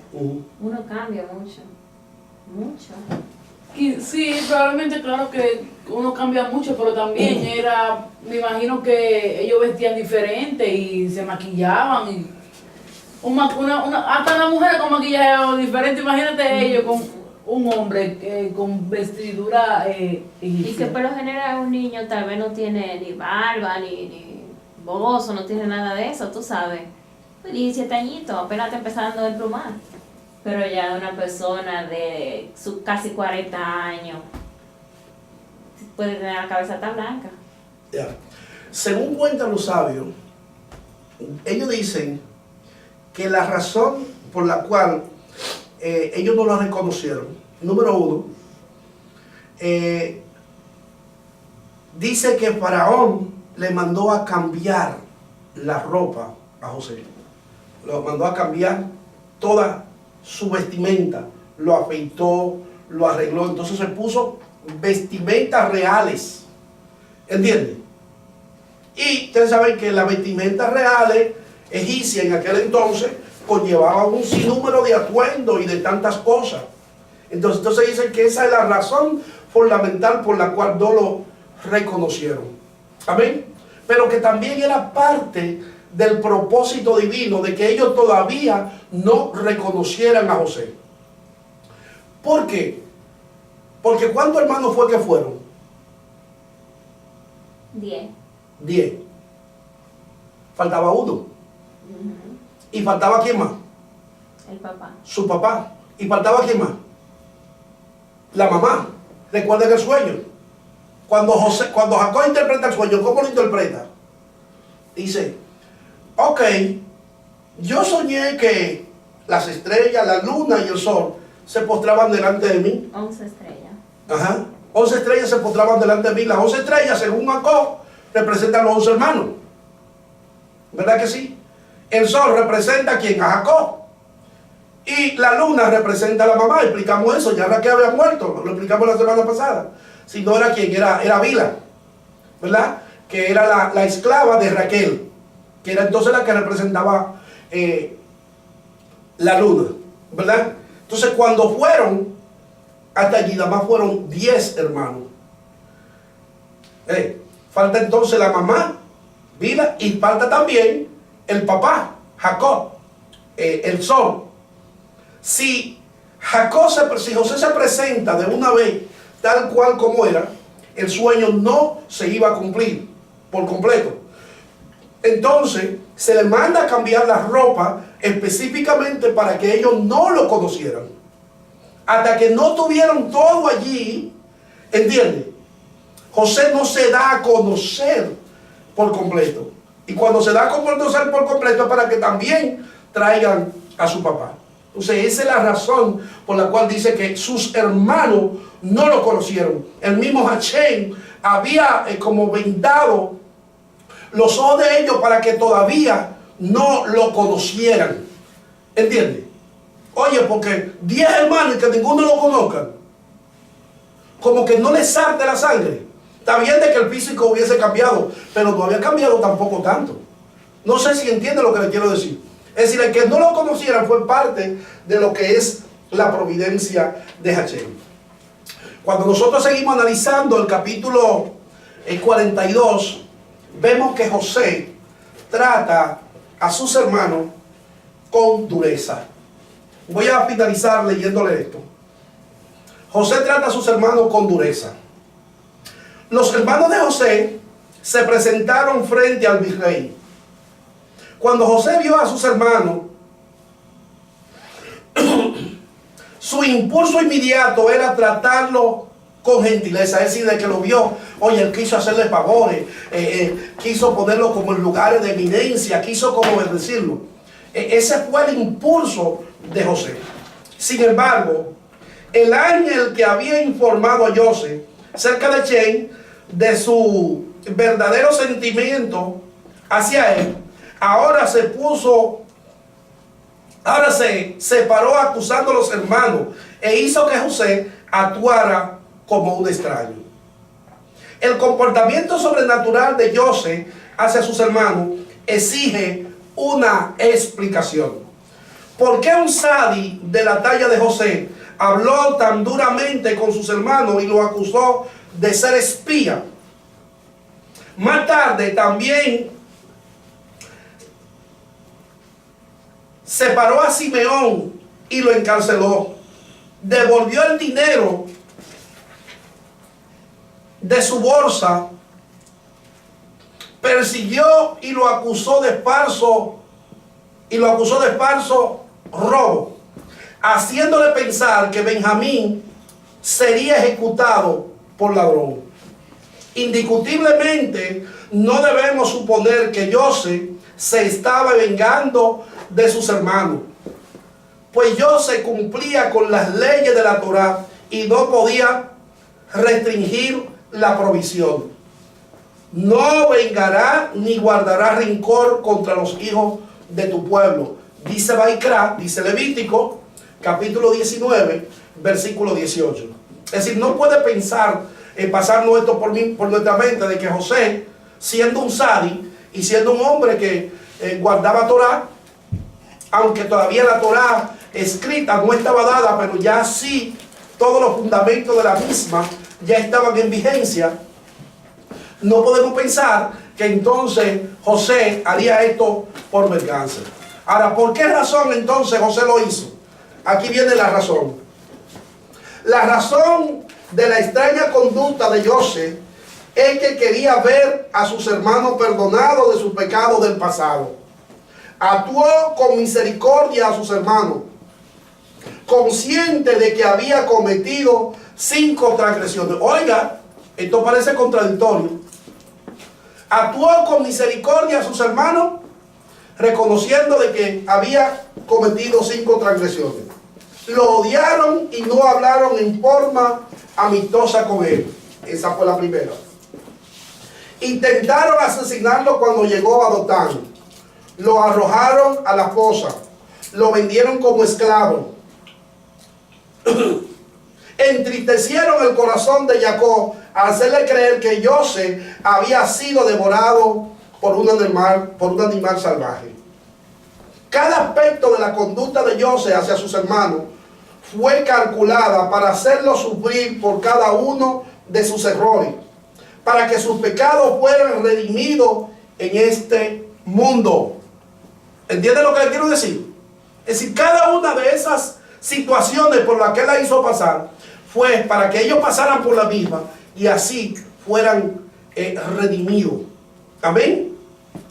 uno cambia mucho. Mucho. Y sí, probablemente, claro que uno cambia mucho, pero también me imagino que ellos vestían diferente y se maquillaban. Y hasta las mujeres con maquillaje diferente, imagínate ellos con un hombre con vestidura Y egipcia. que por lo general un niño tal vez no tiene ni barba, ni bozo, no tiene nada de eso, tú sabes. 17 añitos, apenas está empezando a emplumar. Pero ya una persona de sus casi 40 años puede tener la cabeza tan blanca. Ya. Según cuentan los sabios, ellos dicen que la razón por la cual ellos no lo reconocieron, número uno, dice que Faraón le mandó a cambiar la ropa a José. Lo mandó a cambiar toda su vestimenta, lo afeitó, lo arregló, entonces se puso vestimentas reales, ¿entiendes? Y ustedes saben que las vestimentas reales egipcias en aquel entonces conllevaban un sinnúmero de atuendos y de tantas cosas. Entonces dicen que esa es la razón fundamental por la cual no lo reconocieron. Amén. Pero que también era parte del propósito divino de que ellos todavía no reconocieran a José. ¿Por qué? Porque ¿cuántos hermanos fue que fueron? 10. 10. Faltaba uno. ¿Y faltaba quién más? El papá. Su papá. ¿Y faltaba quién más? La mamá. Recuerden el sueño. Cuando Jacob interpreta el sueño, ¿cómo lo interpreta? Dice, ok, yo soñé que las estrellas, la luna y el sol se postraban delante de mí. 11 estrellas. Ajá. 11 estrellas se postraban delante de mí. Las 11 estrellas, según Jacob, representan los 11 hermanos. ¿Verdad que sí? El sol representa a quién, a Jacob. Y la luna representa a la mamá. Explicamos eso, ya Raquel había muerto, lo explicamos la semana pasada. Si no era quien, era Bila, ¿verdad? Que era la esclava de Raquel, que era entonces la que representaba la luna, ¿verdad? Entonces cuando fueron hasta allí, nada más fueron 10 hermanos. Falta entonces la mamá, Bila, y falta también el papá, Jacob, el sol. Si José se presenta de una vez tal cual como era, el sueño no se iba a cumplir por completo. Entonces se le manda a cambiar la ropa específicamente para que ellos no lo conocieran. Hasta que no tuvieron todo allí, ¿entiendes? José no se da a conocer por completo. Y cuando se da a conocer por completo es para que también traigan a su papá. Entonces esa es la razón por la cual dice que sus hermanos no lo conocieron. El mismo Hashem había como vendado los ojos de ellos para que todavía no lo conocieran. ¿Entiendes? Oye, porque 10 hermanos y que ninguno lo conozca, como que no les salte la sangre. Está bien de que el físico hubiese cambiado, pero no había cambiado tampoco tanto. No sé si entiende lo que le quiero decir. Es decir, el que no lo conocieran fue parte de lo que es la providencia de Hashem. Cuando nosotros seguimos analizando el capítulo 42, vemos que José trata a sus hermanos con dureza. Voy a finalizar leyéndole esto. José trata a sus hermanos con dureza. Los hermanos de José se presentaron frente al virrey. Cuando José vio a sus hermanos, su impulso inmediato era tratarlo con gentileza. Es decir, de que lo vio, oye, él quiso hacerle favores, quiso ponerlo como en lugares de eminencia, quiso como bendecirlo. Ese fue el impulso de José. Sin embargo, el ángel que había informado a José cerca de Shem de su verdadero sentimiento hacia él, ahora se separó acusando a los hermanos e hizo que José actuara como un extraño. El comportamiento sobrenatural de José hacia sus hermanos exige una explicación. ¿Por qué un sadi de la talla de José habló tan duramente con sus hermanos y lo acusó de ser espía? Más tarde también separó a Simeón y lo encarceló. devolvió el dinero de su bolsa, persiguió y lo acusó de falso, robo, haciéndole pensar que Benjamín sería ejecutado por ladrón. Indiscutiblemente, no debemos suponer que José se estaba vengando de sus hermanos, pues José cumplía con las leyes de la Torá y no podía restringir la provisión. No vengará ni guardará rencor contra los hijos de tu pueblo, dice Baikra, dice Levítico, capítulo 19, versículo 18. Es decir, no puede pensar en pasarnos esto por nuestra mente de que José, siendo un sadi y siendo un hombre que guardaba Torá, aunque todavía la Torá escrita no estaba dada, pero ya sí todos los fundamentos de la misma ya estaban en vigencia, no podemos pensar que entonces José haría esto por venganza. Ahora, ¿por qué razón entonces José lo hizo? Aquí viene la razón. La razón de la extraña conducta de José es que quería ver a sus hermanos perdonados de sus pecados del pasado. Actuó con misericordia a sus hermanos, consciente de que había cometido 5 transgresiones. Oiga, esto parece contradictorio. Actuó con misericordia a sus hermanos, reconociendo de que había cometido 5 transgresiones. Lo odiaron y no hablaron en forma amistosa con él. Esa fue la primera. Intentaron asesinarlo cuando llegó a Dotán. Lo arrojaron a la fosa. Lo vendieron como esclavo. Entristecieron el corazón de Jacob al hacerle creer que José había sido devorado por un animal salvaje. Cada aspecto de la conducta de José hacia sus hermanos fue calculada para hacerlo sufrir por cada uno de sus errores, para que sus pecados fueran redimidos en este mundo. ¿Entienden lo que le quiero decir? Es decir, cada una de esas situaciones por las que él la hizo pasar fue para que ellos pasaran por la misma y así fueran redimidos. Amén.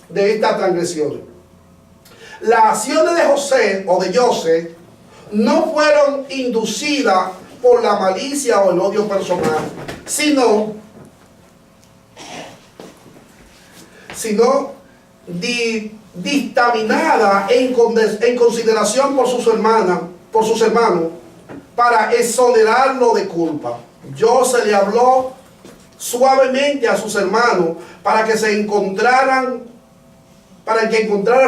De estas transgresiones. Las acciones de José o de José no fueron inducidas por la malicia o el odio personal, sino dictaminada en consideración por sus hermanos, para exonerarlo de culpa. José le habló suavemente a sus hermanos para que encontraran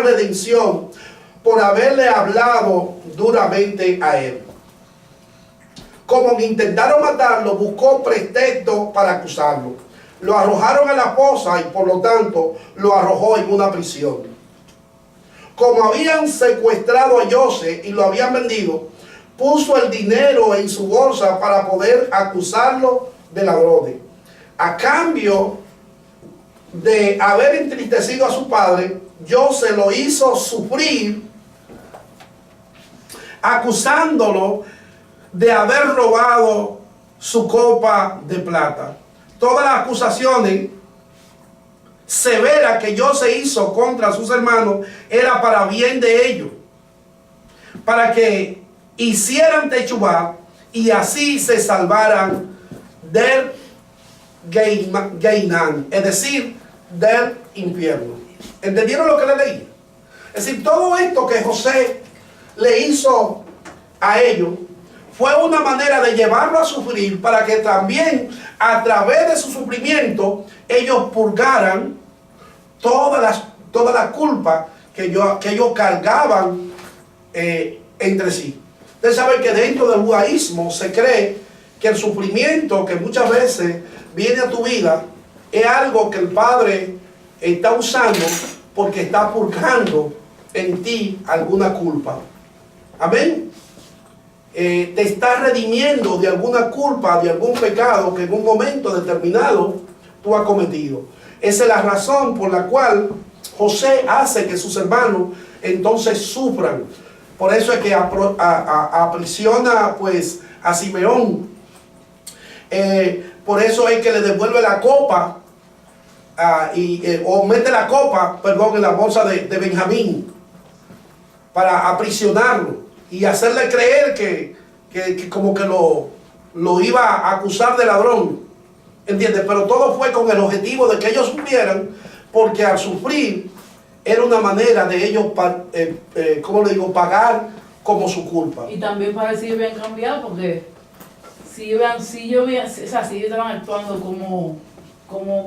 redención por haberle hablado duramente a él. Como intentaron matarlo, buscó pretexto para acusarlo. Lo arrojaron a la fosa y por lo tanto lo arrojó en una prisión. Como habían secuestrado a José y lo habían vendido, puso el dinero en su bolsa para poder acusarlo de ladrones. A cambio de haber entristecido a su padre, José lo hizo sufrir, acusándolo de haber robado su copa de plata. Todas las acusaciones severas que José hizo contra sus hermanos era para bien de ellos, para que hicieran techubá y así se salvaran del Geinán, es decir, del infierno. ¿Entendieron lo que le leí? Es decir, todo esto que José le hizo a ellos fue una manera de llevarlo a sufrir para que también a través de su sufrimiento ellos purgaran toda la culpa que ellos cargaban entre sí. Ustedes saben que dentro del judaísmo se cree que el sufrimiento que muchas veces viene a tu vida es algo que el Padre está usando porque está purgando en ti alguna culpa. Amén. Te está redimiendo de alguna culpa, de algún pecado que en un momento determinado tú has cometido. Esa es la razón por la cual José hace que sus hermanos entonces sufran. Por eso es que aprisiona pues a Simeón. Por eso es que le devuelve la copa, o mete la copa, perdón, en la bolsa de Benjamín, para aprisionarlo y hacerle creer que como que lo iba a acusar de ladrón, ¿entiendes? Pero todo fue con el objetivo de que ellos sufrieran, porque al sufrir era una manera de ellos, ¿cómo le digo?, pagar como su culpa. Y también para si habían cambiado, porque si ellos estaban actuando como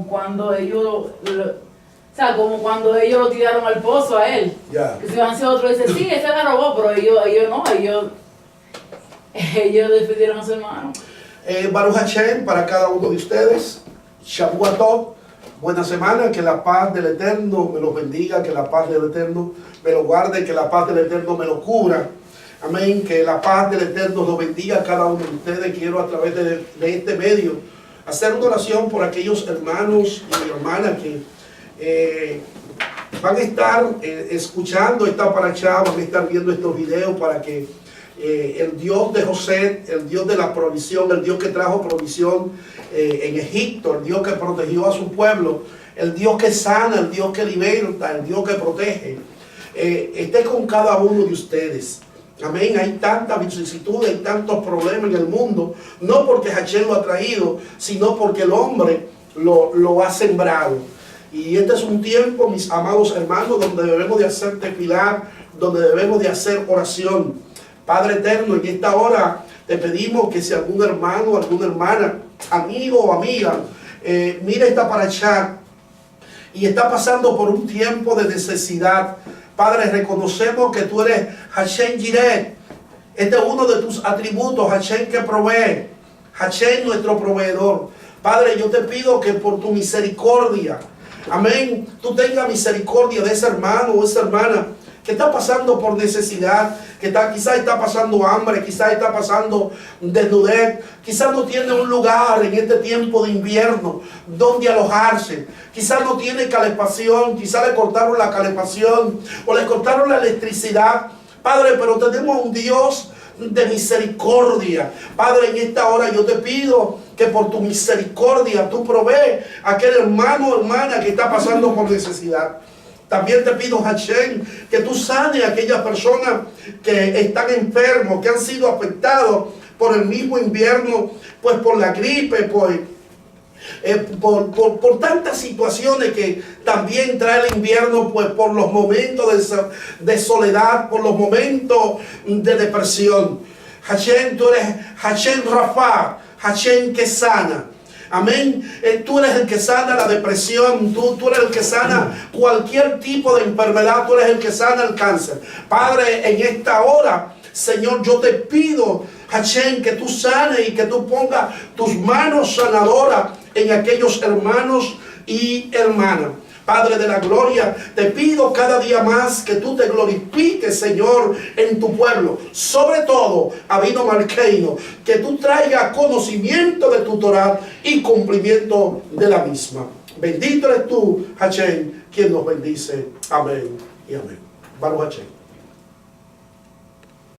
cuando ellos como cuando ellos lo tiraron al pozo a él. Yeah. Que si van a ser otro, dice, sí, ese la robó, pero ellos no, ellos defendieron a su hermano. Baruch Hashem para cada uno de ustedes. Shavua Tov. Buena semana, que la paz del Eterno me los bendiga, que la paz del Eterno me lo guarde, que la paz del Eterno me lo cubra. Amén, que la paz del Eterno los bendiga a cada uno de ustedes. Quiero a través de este medio hacer una oración por aquellos hermanos y hermanas que van a estar escuchando esta paracha, van a estar viendo estos videos para que el Dios de José, el Dios de la provisión, el Dios que trajo provisión en Egipto, el Dios que protegió a su pueblo, el Dios que sana, el Dios que liberta, el Dios que protege, esté con cada uno de ustedes. Amén. Hay tantas vicisitudes, hay tantos problemas en el mundo, no porque Hashem lo ha traído, sino porque el hombre lo ha sembrado. Y este es un tiempo, mis amados hermanos, donde debemos de hacer tefilá, donde debemos de hacer oración. Padre eterno, en esta hora te pedimos que si algún hermano, alguna hermana, amigo o amiga, mira esta paracha y está pasando por un tiempo de necesidad. Padre, reconocemos que tú eres Hashem Jireh. Este es uno de tus atributos, Hashem que provee, Hashem nuestro proveedor. Padre, yo te pido que por tu misericordia, amén, tú tengas misericordia de ese hermano o esa hermana que está pasando por necesidad, que quizás está pasando hambre, quizás está pasando desnudez, quizás no tiene un lugar en este tiempo de invierno donde alojarse, quizás no tiene calefacción, quizás le cortaron la calefacción o le cortaron la electricidad. Padre, pero tenemos un Dios de misericordia. Padre, en esta hora yo te pido que por tu misericordia tú provees a aquel hermano o hermana que está pasando por necesidad. También te pido, Hashem, que tú sanes a aquellas personas que están enfermos, que han sido afectados por el mismo invierno, pues por la gripe, por tantas situaciones que también trae el invierno, pues por los momentos de soledad, por los momentos de depresión. Hashem, tú eres Hashem Rafa, Hashem que sana. Amén. Tú eres el que sana la depresión, tú eres el que sana cualquier tipo de enfermedad, tú eres el que sana el cáncer. Padre, en esta hora, Señor, yo te pido, Hashem, que tú sanes y que tú pongas tus manos sanadoras en aquellos hermanos y hermanas. Padre de la gloria, te pido cada día más que tú te glorifiques, Señor, en tu pueblo. Sobre todo, Abino Malkeino, que tú traigas conocimiento de tu Torah y cumplimiento de la misma. Bendito eres tú, Hashem, quien nos bendice. Amén y amén. Baruch Hashem.